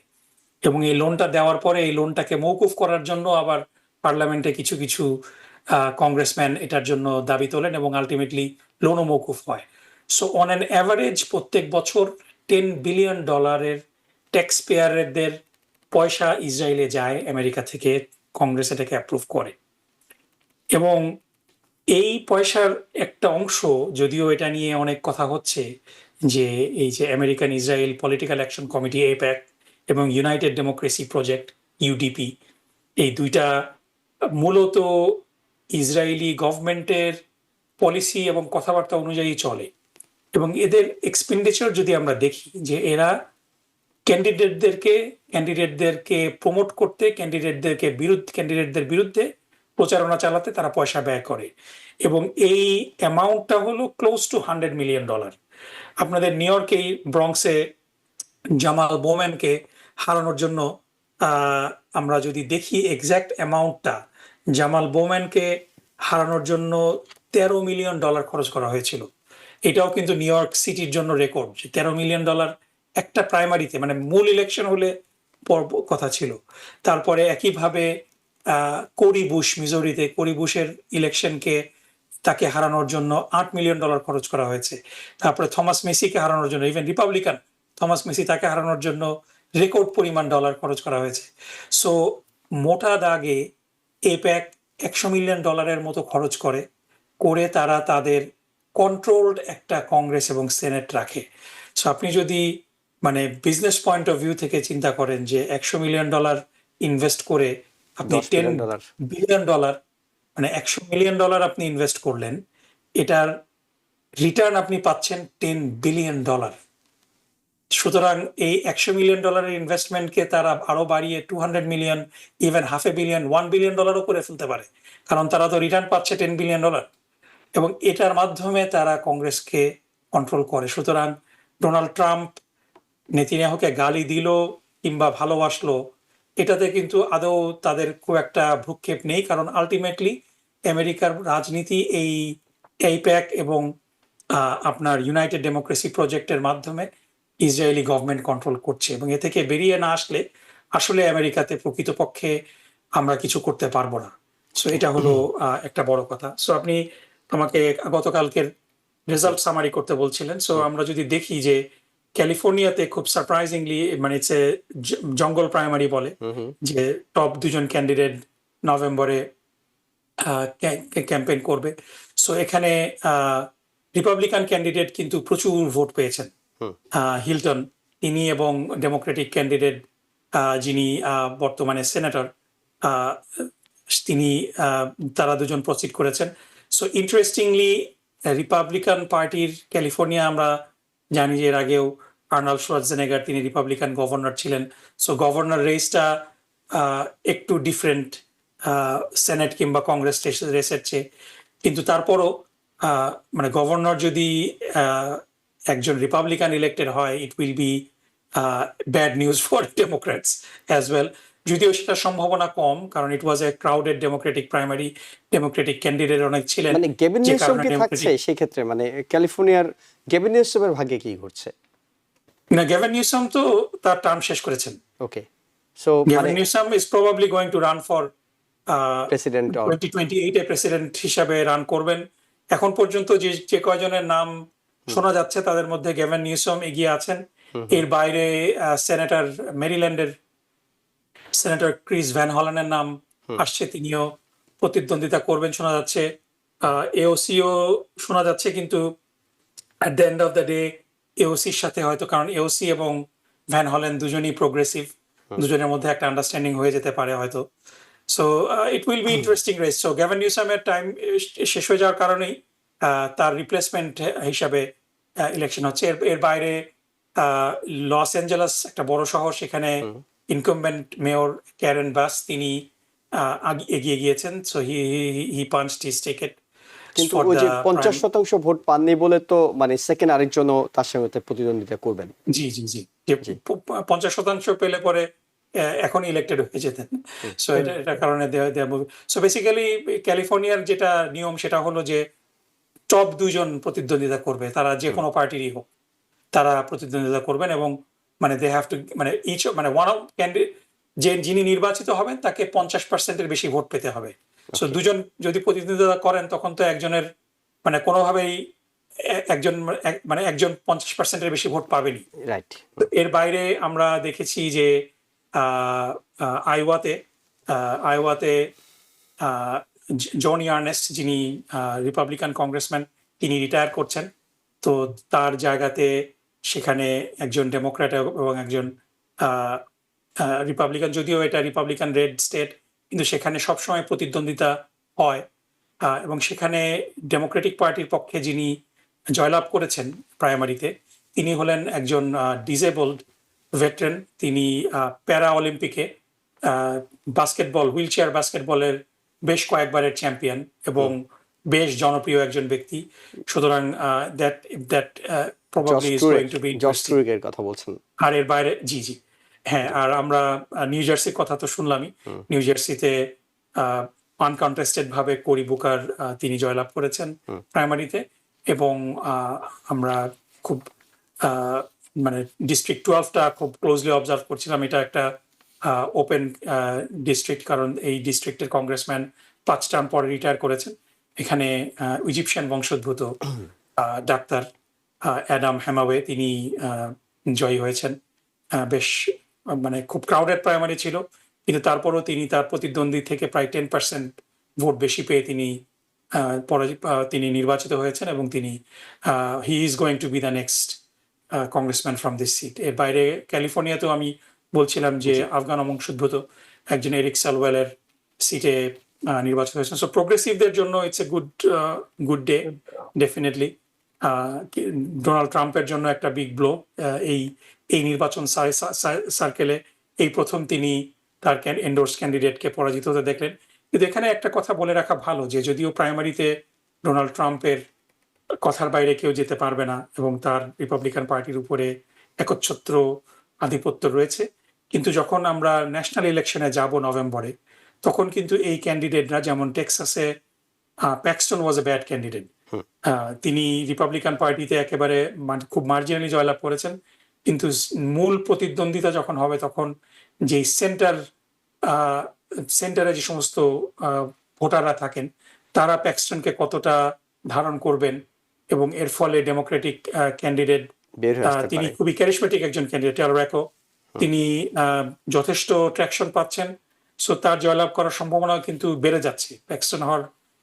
এবং এই লোনটা দেওয়ার পরে এই লোনটাকে মৌকুফ করার জন্য আবার পার্লামেন্টে কিছু কিছু কংগ্রেসম্যান এটার জন্য দাবি তোলেন এবং আলটিমেটলি লোনও মৌকুফ হয়। সো অন অ্যান অ্যাভারেজ প্রত্যেক বছর $10 বিলিয়ন ট্যাক্স পেয়ারদের পয়সা ইসরায়েলে যায় আমেরিকা থেকে, কংগ্রেস এটাকে অ্যাপ্রুভ করে। এবং এই পয়সার একটা অংশ, যদিও এটা নিয়ে অনেক কথা হচ্ছে যে এই যে American Israel political action committee AIPAC এবং ইউনাইটেড ডেমোক্রেসি প্রজেক্ট UDP, এই দুইটা মূলত ইসরায়েলি গভর্নমেন্টের পলিসি এবং কথাবার্তা অনুযায়ী চলে, এবং এদের এক্সপেন্ডিচার যদি আমরা দেখি যে এরা ক্যান্ডিডেটদেরকে প্রমোট করতে, ক্যান্ডিডেটদের বিরুদ্ধে প্রচারণা চালাতে তারা পয়সা ব্যয় করে, এবং এই অ্যামাউন্টটা হলো ক্লোজ টু $100 মিলিয়ন। আপনাদের নিউ ইয়র্কে ব্রঙ্কসে জামাল বোম্যানকে হারানোর জন্য আমরা যদি দেখি এক্সাক্ট অ্যামাউন্টটা, জামাল বোম্যানকে হারানোর জন্য $13 মিলিয়ন খরচ করা হয়েছিল। এটাও কিন্তু নিউ ইয়র্ক সিটির জন্য রেকর্ড, যে $13 মিলিয়ন একটা প্রাইমারিতে, মানে মূল ইলেকশন হলে কথা ছিল। তারপরে একইভাবে কোরি বুশ, মিজোরিতে কোরি বুশের ইলেকশনকে তাকে হারানোর জন্য $8 মিলিয়ন খরচ করা হয়েছে। তারপরে থমাস মেসিকে হারানোর জন্য, ইভেন রিপাবলিকান থমাস মেসি, তাকে হারানোর জন্য রেকর্ড পরিমাণ ডলার খরচ করা হয়েছে। সো মোটা দাগে AIPAC $100 মিলিয়ন মতো খরচ করে তারা তাদের কন্ট্রোলড একটা কংগ্রেস এবং সেনেট রাখে। সো আপনি যদি মানে বিজনেস পয়েন্ট অফ ভিউ থেকে চিন্তা করেন যে $100 মিলিয়ন ইনভেস্ট করে আপনি $10 বিলিয়ন। $10 বিলিয়ন, মানে $100 মিলিয়ন আপনি ইনভেস্ট করলেন, এটার রিটার্ন আপনি পাচ্ছেন $10 বিলিয়ন। সুতরাং এই $100 মিলিয়ন ইনভেস্টমেন্টকে তারা আরো বাড়িয়ে 200 মিলিয়ন, ইভেন $500 মিলিয়ন, $1 বিলিয়ন করে ফেলতে পারে, কারণ তারা তো রিটার্ন পাচ্ছে $10 বিলিয়ন, এবং এটার মাধ্যমে তারা কংগ্রেসকে কন্ট্রোল করে। সুতরাং ডোনাল্ড ট্রাম্প নেতানিয়াহুকে গালি দিল কিংবা ভালোবাসলো, এটাতে কিন্তু আদৌ তাদের খুব একটা ভ্রুক্ষেপ নেই, কারণ আলটিমেটলি আমেরিকার রাজনীতি এই AIPAC এবং আপনার ইউনাইটেড ডেমোক্রেসি প্রজেক্টের মাধ্যমে ইসরায়েলি গভর্নমেন্ট কন্ট্রোল করছে, এবং এ থেকে বেরিয়ে না আসলে আসলে আমেরিকাতে প্রকৃতপক্ষে আমরা কিছু করতে পারবো না। সো এটা হলো একটা বড় কথা। সো আপনি আমাকে গতকালকের রেজাল্ট সামারি করতে বলছিলেন। সো আমরা যদি দেখি যে ক্যালিফোর্নিয়াতে খুব সারপ্রাইজিংলি, মানে ইটস এ জঙ্গল প্রাইমারি বলে, যে টপ দুজন ক্যান্ডিডেট নভেম্বরে ক্যাম্পেইন করবে। সো এখানে রিপাবলিকান ক্যান্ডিডেট কিন্তু প্রচুর ভোট পেয়েছেন, হিলটন তিনি, এবং ডেমোক্রেটিক ক্যান্ডিডেট যিনি বর্তমানে সেনেটর, তিনি, তারা দুজন প্রসিড করেছেন। সো ইন্টারেস্টিংলি রিপাবলিকান পার্টির ক্যালিফোর্নিয়া, আমরা জানি যে এর আগেও আর্নল্ড শোয়ার্জনেগার, তিনি রিপাবলিকান গভর্নর ছিলেন। সো গভর্নর রেসটা একটু ডিফারেন্ট সেনেট কিংবা কংগ্রেস রেসের চেয়ে, কিন্তু তারপরও মানে গভর্নর যদি একজন রিপাবলিকান ইলেক্টেড হয়, it will be bad news for Democrats as well, যদিও সেটা সম্ভাবনা কম, কারণ it was a crowded Democratic primary, Democratic candidate অনেক ছিলেন। মানে গেভিন নিউসম কি থাকছে সেই ক্ষেত্রে, মানে ক্যালিফোর্নিয়ার গেভিন নিউসমের ভাগ্যে কি ঘটছে? না, গেভিন নিউসম তো তার টার্ম শেষ করেছেন। Okay, so Gavin Newsom is probably going to run for president 2028 এ প্রেসিডেন্ট হিসাবে রান করবেন। এখন পর্যন্ত যে কয়জনের নাম শোনা যাচ্ছে তাদের মধ্যে গেভিন নিউসম এগিয়ে আছেন। এর বাইরে সেনেটর, মেরিল্যান্ডের সেনেটর ক্রিস ভ্যান হলেনের নাম আসছে, তিনিও প্রতিদ্বন্দ্বিতা করবেন শোনা যাচ্ছে। এওসিও শোনা যাচ্ছে, কিন্তু at the end of the day এওসির সাথে হয়তো, কারণ এওসি এবং ভ্যান হলেন দুজনই প্রোগ্রেসিভ, দুজনের মধ্যে একটা আন্ডারস্ট্যান্ডিং হয়ে যেতে পারে হয়তো। So it will be interesting race. So Gavin নিউসামের টাইম শেষ হয়ে যাওয়ার কারণেই তার রিপ্লেসমেন্ট হিসাবে ইলেকশন হচ্ছে। এর বাইরে লস অ্যাঞ্জেলাস একটা বড় শহর, সেখানে ইনকামবেন্ট মেয়র ক্যারেন বাস তিনি এগিয়ে গিয়েছেন। So he punched his ticket কিন্তু ফর ওই যে দ্য 50% ভোট পাননি বলে তো মানে সেকেন্ড আরেকজনও তার সঙ্গে প্রতিদ্বন্দ্বিতা করবেন। জি জি জি যে জি 50% পেলে পরে এখন ইলেক্টেড হয়ে যেতেন। সো এটা কারণে সো বেসিক্যালি ক্যালিফোর্নিয়ার যেটা নিয়ম সেটা হলো যে টপ দুইজন প্রতিদ্বন্দ্বিতা করবে, তারা যে কোনো পার্টিরই হোক, তারা প্রতিদ্বন্দ্বিতা করবেন এবং মানে দে হ্যাভ টু মানে ইচ মানে ওয়ান অফ ক্যান্ডিডেট যিনি নির্বাচিত হবেন তাকে 50%-এর বেশি ভোট পেতে হবে। সো দুজন যদি প্রতিদ্বন্দ্বিতা করেন তখন তো একজনের মানে কোনোভাবেই একজন মানে একজন 50%-এর বেশি ভোট পাবেনি। রাইট। এর বাইরে আমরা দেখেছি যে আইওয়াতে আইওয়াতে জন ইয়ার্নেস্ট, যিনি রিপাবলিকান কংগ্রেসম্যান, তিনি রিটায়ার করছেন। তো তার জায়গাতে সেখানে একজন ডেমোক্র্যাট এবং একজন রিপাবলিকান, যদিও এটা রিপাবলিকান রেড স্টেট, কিন্তু সেখানে সবসময় প্রতিদ্বন্দ্বিতা হয়। এবং সেখানে ডেমোক্রেটিক পার্টির পক্ষে যিনি জয়লাভ করেছেন প্রাইমারিতে, তিনি হলেন একজন ডিসেবলড ভেটারেন। তিনি প্যারা অলিম্পিকে বাস্কেটবল, হুইল চেয়ার বাস্কেটবলের বেশ কয়েকবারের চ্যাম্পিয়ন এবং বেশ জনপ্রিয় একজন ব্যক্তি। সুতরাং that that probably is going to be Josh interesting. ট্রুইগের কথা বলছেন। আর এর বাইরে জি জি হ্যাঁ, আর আমরা নিউ জার্সির কথা তো শুনলামই। নিউ জার্সিতে আনকন্টেস্টেড ভাবে কোরি বুকার তিনি জয়লাভ করেছেন প্রাইমারিতে, এবং আমরা খুব মানে ডিস্ট্রিক্ট 12টা খুব ক্লোজলি অবজার্ভ করছিলাম। এটা একটা ওপেন ডিস্ট্রিক্ট, কারণ এই ডিস্ট্রিক্টের কংগ্রেসম্যান 5 টার্ম পরে রিটায়ার করেছেন। এখানে ইজিপশিয়ান বংশোদ্ভূত ডাক্তার অ্যাডাম হ্যামাওয়ে তিনি জয়ী হয়েছেন। বেশ মানে খুব ক্রাউডেড প্রাইমারি ছিল, কিন্তু তারপরও তিনি তার প্রতিদ্বন্দ্বী থেকে প্রায় 10% ভোট বেশি পেয়ে তিনি নির্বাচিত হয়েছেন এবং তিনি he is going to be the next congressman from this seat. এর বাইরে ক্যালিফোর্নিয়াতেও আমি বলছিলাম যে আফগান বংশোদ্ভূত একজন এরিক সালওয়েলের সিটে নির্বাচিত হয়েছেন। সো প্রোগ্রেসিভদের জন্য it's a good day definitely. Donald ট্রাম্পের জন্য একটা বিগ ব্লো। এই নির্বাচন সার্কেলে এই প্রথম তিনি তার এন্ডোর্স ক্যান্ডিডেটকে পরাজিত হতে দেখলেন। কিন্তু এখানে একটা কথা বলে রাখা ভালো, যে যদিও প্রাইমারিতে ডোনাল্ড ট্রাম্পের কথার বাইরে কেউ যেতে পারবে না এবং তার রিপাবলিকান পার্টির উপরে একচ্ছত্র আধিপত্য রয়েছে, কিন্তু যখন আমরা ন্যাশনাল ইলেকশনে যাব নভেম্বরে, তখন কিন্তু এই ক্যান্ডিডেটরা, যেমন টেক্সাসে Paxton was a bad candidate, তিনি রিপাবলিকান পার্টিতে একেবারে খুব মার্জিনালি জয়লাভ করেছেন, কিন্তু মূল প্রতিদ্বন্দ্বিতা যখন হবে তখন যে সেন্টারে যে সমস্ত ভোটাররা থাকেন তারা প্যাক্সটনকে কতটা ধারণ করবেন, এবং এর ফলে ডেমোক্রেটিক ক্যান্ডিডেট, তিনি খুবই ক্যারিসমেটিক একজন ক্যান্ডিডেট টেলরেকো, তিনি যথেষ্ট ট্র্যাকশন পাচ্ছেন। সো তার জয়লাভ করার সম্ভাবনাও কিন্তু বেড়ে যাচ্ছে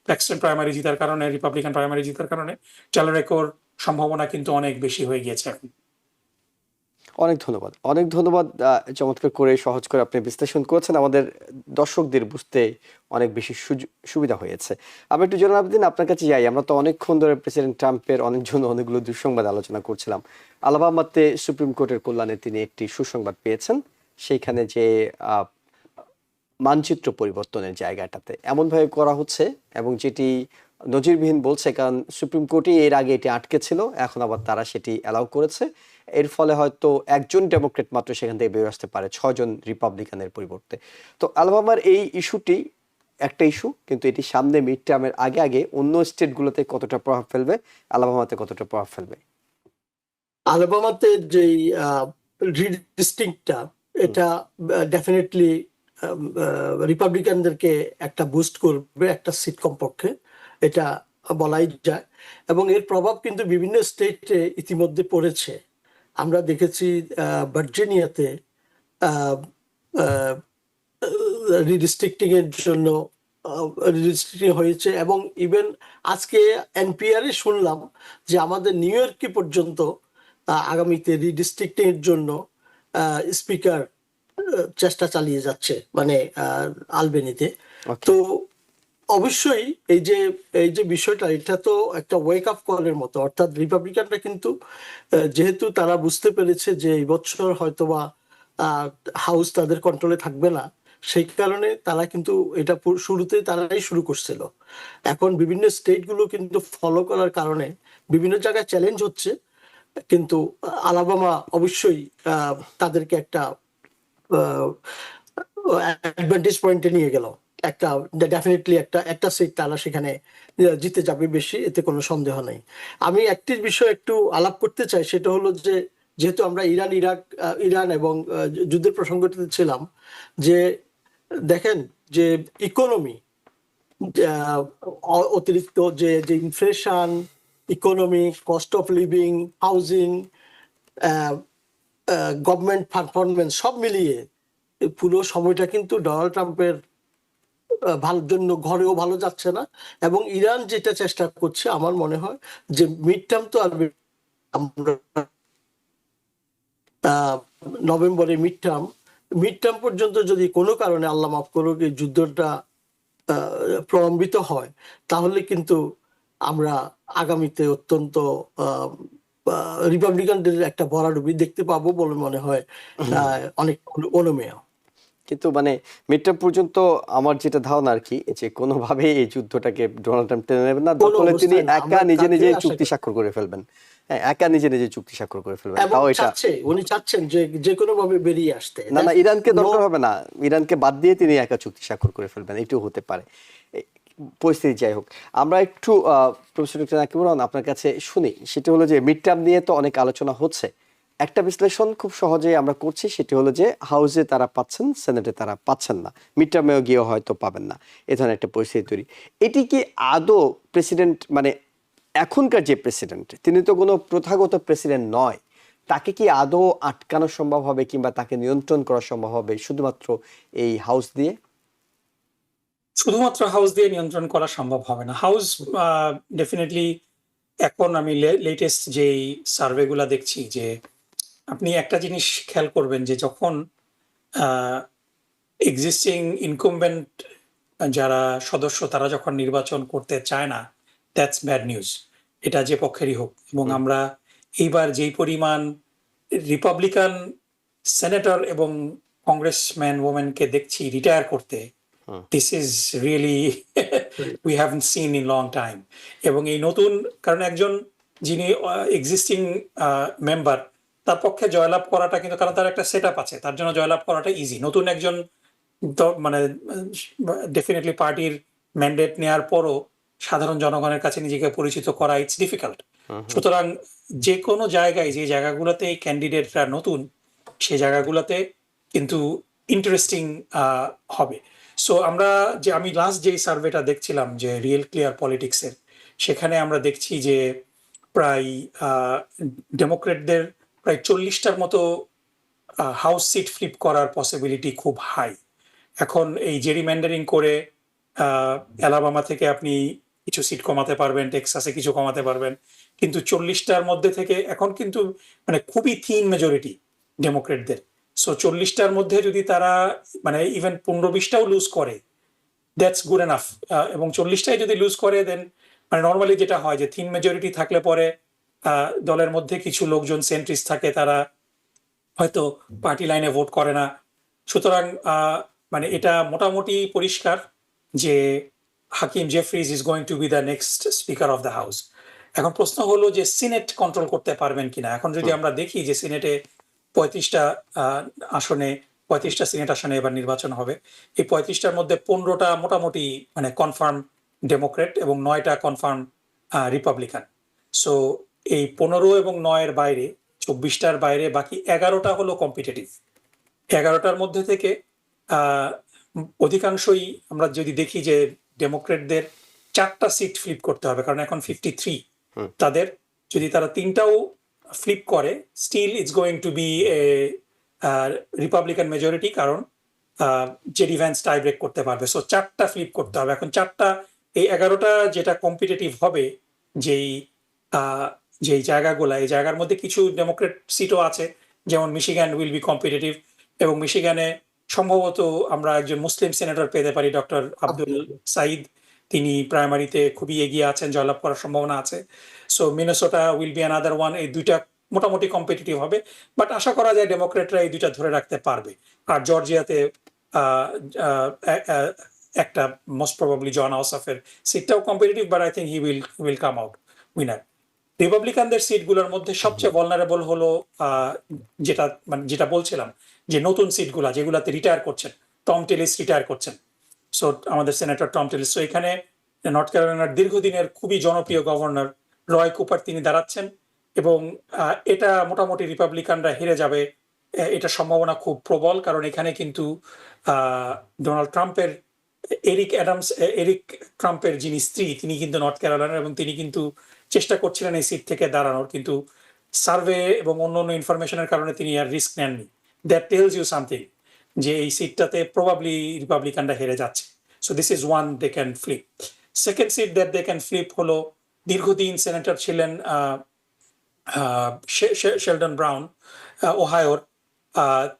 প্যাক্সটন প্রাইমারি জিতার কারণে, রিপাবলিকান প্রাইমারি জিতার কারণে টেলরেকোর সম্ভাবনা কিন্তু অনেক বেশি হয়ে গিয়েছে এখন। অনেক ধন্যবাদ। চমৎকার করে সহজ করে আপনি বিশ্লেষণ করেছেন, আমাদের দর্শকদের বুঝতে অনেক বেশি সুবিধা হয়েছে। আমরা একটু জনাব দিন আপনার কাছে যাই। আমরা তো অনেকক্ষণ ধরে প্রেসিডেন্ট ট্রাম্পের অনেকগুলো দুঃসংবাদ আলোচনা করছিলাম। আলাবামাতে সুপ্রিম কোর্টের কল্যাণে তিনি একটি সুসংবাদ পেয়েছেন, সেইখানে যে মানচিত্র পরিবর্তনের জায়গাটাতে এমনভাবে করা হচ্ছে এবং যেটি নজিরবিহীন বলছে, কারণ সুপ্রিম কোর্টই এর আগে এটি আটকে ছিল, এখন আবার তারা সেটি অ্যালাউ করেছে। এর ফলে হয়তো একজন ডেমোক্রেট মাত্র সেখান থেকে বেরিয়ে আসতে পারে 6 জন রিপাবলিকানের পরিবর্তে। তো আলাবামার এই ইস্যুটি একটা ইস্যু, কিন্তু এটি সামনে মিড টার্মের আগে অন্য স্টেটগুলোতে কতটা প্রভাব ফেলবে, আলাবামাতে কতটা প্রভাব ফেলবে? আলাবামাতে যেই রিডিস্ট্রিক্টটা, এটা ডেফিনেটলি রিপাবলিকানদেরকে একটা বুস্ট করবে, একটা সিট কমপক্ষে, এটা বলাই যায়। এবং এর প্রভাব কিন্তু বিভিন্ন স্টেটে ইতিমধ্যে পড়েছে। আমরা দেখেছি ভার্জিনিয়াতে রিডিস্ট্রিক্টিং এর জন্য রিডিস্ট্রিক্টিং হয়েছে, এবং ইভেন আজকে এনপিআর এ শুনলাম যে আমাদের নিউ ইয়র্কে পর্যন্ত আগামীতে রিডিস্ট্রিক্টিং এর জন্য স্পিকার চেষ্টা চালিয়ে যাচ্ছে, মানে আলবেনিতে। Okay. তো অবশ্যই এই যে বিষয়টা, এটা তো একটা ওয়েক আপ কলের মতো, অর্থাৎ রিপাবলিকানরা কিন্তু যেহেতু তারা বুঝতে পেরেছে যে এই বছর হয়তোবা হাউস তাদের কন্ট্রোলে থাকবে না, সেই কারণে তারা কিন্তু এটা শুরুতে তারাই শুরু করছিল। এখন বিভিন্ন স্টেটগুলো কিন্তু ফলো করার কারণে বিভিন্ন জায়গায় চ্যালেঞ্জ হচ্ছে, কিন্তু আলাবামা অবশ্যই তাদেরকে একটা অ্যাডভান্টেজ পয়েন্টে নিয়ে গেল। একটা ডেফিনেটলি একটা সিট তারা সেখানে জিতে যাবে বেশি, এতে কোনো সন্দেহ নেই। আমি একটি বিষয় একটু আলাপ করতে চাই, সেটা হলো যে যেহেতু আমরা ইরান এবং যুদ্ধের প্রসঙ্গটিতে ছিলাম, যে দেখেন যে ইকোনমি, অতিরিক্ত যে যে inflation, economy, cost of living, housing, government performance, সব মিলিয়ে এই পুরো সময়টা কিন্তু ডোনাল্ড ট্রাম্পের ভালোর জন্য ঘরেও ভালো যাচ্ছে না। এবং ইরান যেটা চেষ্টা করছে, আমার মনে হয় যে মিড টার্ম তো আর আমরা নভেম্বরে মিড টার্ম পর্যন্ত যদি কোনো কারণে আল্লাহ মাফ করুক এই যুদ্ধটা প্রলম্বিত হয়, তাহলে কিন্তু আমরা আগামীতে অত্যন্ত রিপাবলিকানদের একটা ভরাডুবি দেখতে পাবো বলে মনে হয়, অনেক অনুমেয়। কিন্তু মানে মিড টার্ম পর্যন্ত আমার যেটা ধারণা আর কি, যে কোনোভাবে এই যুদ্ধটাকে ডোনাল্ড ট্রাম্প টেনে নেবেন না, কোনো দরকার তিনি অবস্থায় না, একা আমরা নিজে তাকে নিজে আশা চুক্তি করি। স্বাক্ষর করে ফেলবেন। হ্যাঁ, একা নিজে নিজে চুক্তি স্বাক্ষর করে ফেলবেন, এবং তাও এটা উনি চাচ্ছেন যে যে কোনো ভাবে বেরিয়ে আসতে। না না, ইরানকে No, দরকার হবে না, ইরানকে বাদ দিয়ে তিনি একা চুক্তি স্বাক্ষর করে ফেলবেন, এটাও হতে পারে। এই পরিস্থিতি যাই হোক, আমরা একটু প্রফেসর ডক্টর নাকিব রহমান আপনার কাছে শুনি। সেটা হলো যে মিড টার্ম নিয়ে তো অনেক আলোচনা হচ্ছে, একটা বিশ্লেষণ খুব সহজেই আমরা করছি, সেটি হলো যে হাউসে তারা পাচ্ছেন, সেনেটে তারা পাচ্ছেন না, মিড টার্মেও গিয়ে হয়তো পাবেন না, এ ধরনের একটা পরিস্থিতি তৈরি। এটি কি আদৌ প্রেসিডেন্ট, মানে এখনকার যে প্রেসিডেন্ট, তিনি তো কোনো প্রথাগত প্রেসিডেন্ট নয়, তাকে কি আদৌ আটকানো সম্ভব হবে কিংবা তাকে নিয়ন্ত্রণ করা সম্ভব হবে শুধুমাত্র এই হাউস দিয়ে? শুধুমাত্র হাউস দিয়ে নিয়ন্ত্রণ করা সম্ভব হবে না। হাউস ডেফিনেটলি, এখন আমি লেটেস্ট যেই সার্ভে গুলা দেখছি, যে আপনি একটা জিনিস খেয়াল করবেন যে যখন এক্সিস্টিং ইনকুম্বেন্ট যারা সদস্য তারা যখন নির্বাচন করতে চায় না, দ্যাটস ব্যাড নিউজ, এটা যে পক্ষেরই হোক। এবং আমরা এইবার যেই পরিমাণ রিপাবলিকান সেনেটর এবং কংগ্রেসম্যান ওমেনকে দেখছি রিটায়ার করতে, this is really we haven't seen in long time. এবং এই নতুন, কারণ একজন যিনি এক্সিস্টিং মেম্বার, তার পক্ষে জয়লাভ করাটা কিন্তু, কারণ তার একটা সেট আপ আছে, তার জন্য জয়লাভ করাটা ইজি। নতুন একজন মানে ডেফিনেটলি পার্টির ম্যান্ডেট নেওয়ার পরও সাধারণ জনগণের কাছে নিজেকে পরিচিত করা ইটস ডিফিকাল্ট। সুতরাং যে কোনো জায়গায়, যে জায়গাগুলোতে এই ক্যান্ডিডেটরা নতুন, সেই জায়গাগুলোতে কিন্তু ইন্টারেস্টিং হবে। সো আমি লাস্ট যে সার্ভেটা দেখছিলাম, যে রিয়েল ক্লিয়ার পলিটিক্সের, সেখানে আমরা দেখছি যে প্রায় ডেমোক্রেটদের প্রায় 40টার মতো হাউস সিট ফ্লিপ করার পসিবিলিটি খুব হাই। এখন এই জেরিম্যান্ডারিং করে অ্যালাবামা থেকে আপনি কিছু সিট কমাতে পারবেন, টেক্সাসে কিছু কমাতে পারবেন, কিন্তু 40টার মধ্যে থেকে এখন কিন্তু মানে খুবই থিন মেজরিটি ডেমোক্রেটদের। সো 40টার মধ্যে যদি তারা মানে ইভেন 15-20টাও লুজ করে, দ্যাটস গুড এনাফ। এবং 40টাই যদি লুজ করে, দেন মানে নর্মালি যেটা হয় যে থিন মেজরিটি থাকলে পরে দলের মধ্যে কিছু লোকজন সেন্ট্রিস থাকে, তারা হয়তো পার্টি লাইনে ভোট করে না। সুতরাং মানে এটা মোটামুটি পরিষ্কার যে Hakeem Jeffries is going to be the next speaker of the House. এখন প্রশ্ন হলো যে সিনেট কন্ট্রোল করতে পারবেন কিনা। এখন যদি আমরা দেখি যে সিনেটে 35টা আসনে, 35টা সিনেট আসনে এবার নির্বাচন হবে, এই 35টার মধ্যে 15টা মোটামুটি মানে কনফার্ম ডেমোক্রেট এবং 9টা কনফার্ম রিপাবলিকান। সো এই 15 এবং 9-এর বাইরে, 24টার বাইরে বাকি 11টা হলো কম্পিটিটিভ। 11টার মধ্যে থেকে অধিকাংশই আমরা যদি দেখি যে ডেমোক্রেটদের 4টা সিট ফ্লিপ করতে হবে, কারণ এখন 53 তাদের। যদি তারা 3টাও ফ্লিপ করে, still it's going to be a Republican majority, কারণ জেডি ভ্যান্স টাই ব্রেক করতে পারবে। সো 4টা ফ্লিপ করতে হবে। এখন 4টা, এই 11টা যেটা কম্পিটিটিভ হবে, যেই যেই জায়গাগুলো, এই জায়গার মধ্যে কিছু ডেমোক্রেট সিটও আছে, যেমন মিশিগান উইল বি কম্পিটিটিভ, এবং মিশিগানে সম্ভবত আমরা একজন মুসলিম সেনেটর পেতে পারি, ডক্টর আব্দুল সাইদ। তিনি প্রাইমারিতে খুবই এগিয়ে আছেন, জয়লাভ করার সম্ভাবনা আছে। So Minnesota will be another one. এই দুইটা মোটামুটি কম্পিটিটিভ হবে, বাট আশা করা যায় ডেমোক্রেটরা এই দুইটা ধরে রাখতে পারবে। আর জর্জিয়াতে একটা মোস্ট প্রবাবলি জন আউসাফের সিটটাও competitive, but I think he will come out winner. রিপাবলিকানদের সিটগুলোর মধ্যে সবচেয়ে ভলনারেবল হলো যেটা বলছিলাম, যে নতুন সিটগুলা যেগুলাতে রিটায়ার করছেন, টম টেলিস রিটায়ার করছেন। সো আমাদের সেনেটর টম টেলিস। সো এখানে নর্থ ক্যারোলাইনার দীর্ঘদিনের খুবই জনপ্রিয় গভর্নর রয় কুপার তিনি দাঁড়াচ্ছেন, এবং এটা মোটামুটি রিপাবলিকানরা হেরে যাবে, এটা সম্ভাবনা খুব প্রবল। কারণ এখানে কিন্তু ডোনাল্ড ট্রাম্পের এরিক ট্রাম্পের যিনি স্ত্রী, তিনি কিন্তু নর্থ ক্যারোলাইনার, এবং তিনি কিন্তু চেষ্টা করছিলেন এই সিট থেকে দাঁড়ানোর, কিন্তু সার্ভে এবং অন্য অন্য ইনফরমেশনের কারণে তিনি আর রিস্ক নেননি। দ্যাট টেলস ইউ সামথিং, যে এই সিটটাতে প্রবাবলি রিপাবলিকানরা হেরে যাচ্ছে। So this is one they can flip. Second seat that they can flip হলো, দীর্ঘদিন সেনেটর ছিলেন শেলডন ব্রাউন, ওহায়োর।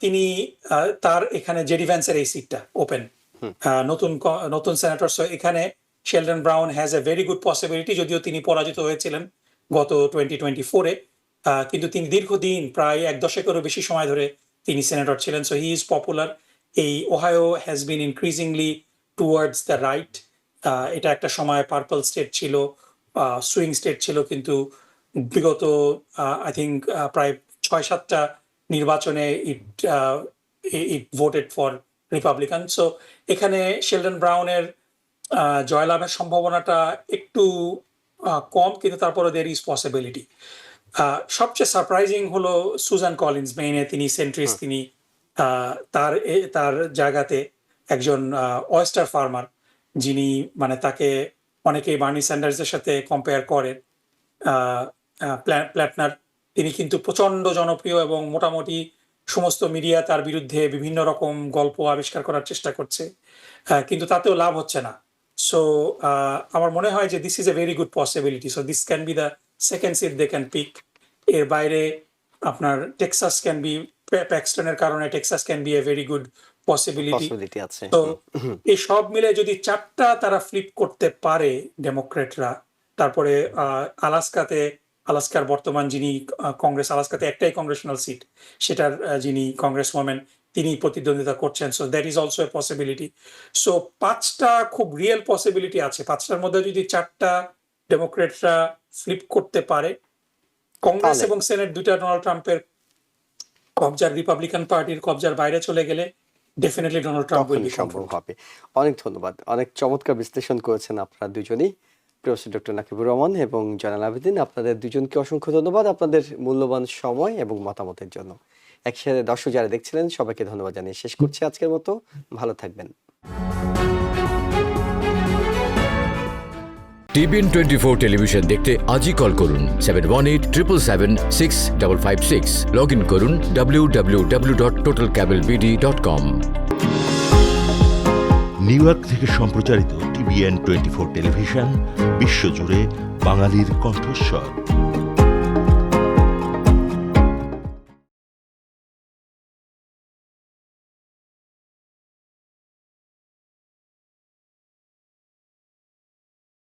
তিনি তার এখানে জেডি ভ্যান্সের এই সিটটা ওপেন, নতুন সেনেটর। সো এখানে Sheldon brown has a very good possibility, যদিও তিনি পরাজিত হয়েছিলেন গত 2024-এ, কিন্তু তিনি দীর্ঘদিন প্রায় 1 দশকেরও বেশি সময় ধরে তিনি সেনেটর ছিলেন। So he is popular. এই Ohio has been increasingly towards the right. এটা একটা সময় পার্পল স্টেট ছিল, সুইং স্টেট ছিল, কিন্তু বিগত আই থিঙ্ক প্রায় 6-7টা নির্বাচনে it voted for Republican. So এখানে শেলডন ব্রাউনের জয়লাভের সম্ভাবনাটা একটু কম, কিন্তু তারপরে দের ইজ পসিবিলিটি। সবচেয়ে সারপ্রাইজিং হলো সুজান কলিন্স, মেইনে তিনি সেন্ট্রিস্ট, তিনি তার জায়গাতে একজন অয়েস্টার ফার্মার, যিনি মানে তাকে অনেকেই বার্নি স্যান্ডার্সের সাথে কম্পেয়ার করেন, প্ল্যাটনার। তিনি কিন্তু প্রচন্ড জনপ্রিয়, এবং মোটামুটি সমস্ত মিডিয়া তার বিরুদ্ধে বিভিন্ন রকম গল্প আবিষ্কার করার চেষ্টা করছে, কিন্তু তাতেও লাভ হচ্ছে না। সো আমার মনে হয় যে this is a very good possibility. So this can be the second seat they can pick. এর বাইরে আপনার টেক্সাস ক্যান বি, প্যাক্সটনের কারণে Texas can be a very good possibility আছে। তো এই সব মিলে যদি 4টা তারা ফ্লিপ করতে পারে ডেমোক্রেটরা, তারপরে আলাস্কার বর্তমান যিনি কংগ্রেস, আলাস্কাতে একটাই কংগ্রেশনাল সিট, সেটার যিনি কংগ্রেস ওমেন, তিনি প্রতিদ্বন্দ্বিতা করছেন। So that is also a possibility. So 5টা খুব রিয়েল পসিবিলিটি আছে। 5টার মধ্যে যদি 4টা ডেমোক্রেটরা ফ্লিপ করতে পারে, কংগ্রেস এবং সেনেট দুইটা ডোনাল্ড ট্রাম্পের কবজার, রিপাবলিকান পার্টির কবজার বাইরে চলে গেলে definitely Donald Trump will be সম্ভব হবে। অনেক ধন্যবাদ, অনেক চমৎকার বিশ্লেষণ করেছেন আপনারা দুজনেই, প্রফেসর ডক্টর নাকিবুর রহমান এবং জয়নাল আবেদিন। আপনাদের দুজনকে অসংখ্য ধন্যবাদ আপনাদের মূল্যবান সময় এবং মতামতের জন্য। একসাথে দর্শক যারা দেখছিলেন সবাইকে ধন্যবাদ জানিয়ে শেষ করছি আজকের মতো। ভালো থাকবেন। TBN 24 টেলিভিশন দেখতে আজই কল করুন 7187776556। লগ ইন করুন www.totalcablebd.com। নিউ ইয়র্ক থেকে সম্প্রচারিত TBN 24 টেলিভিশন বিশ্বজুড়ে বাঙালির কণ্ঠস্বর।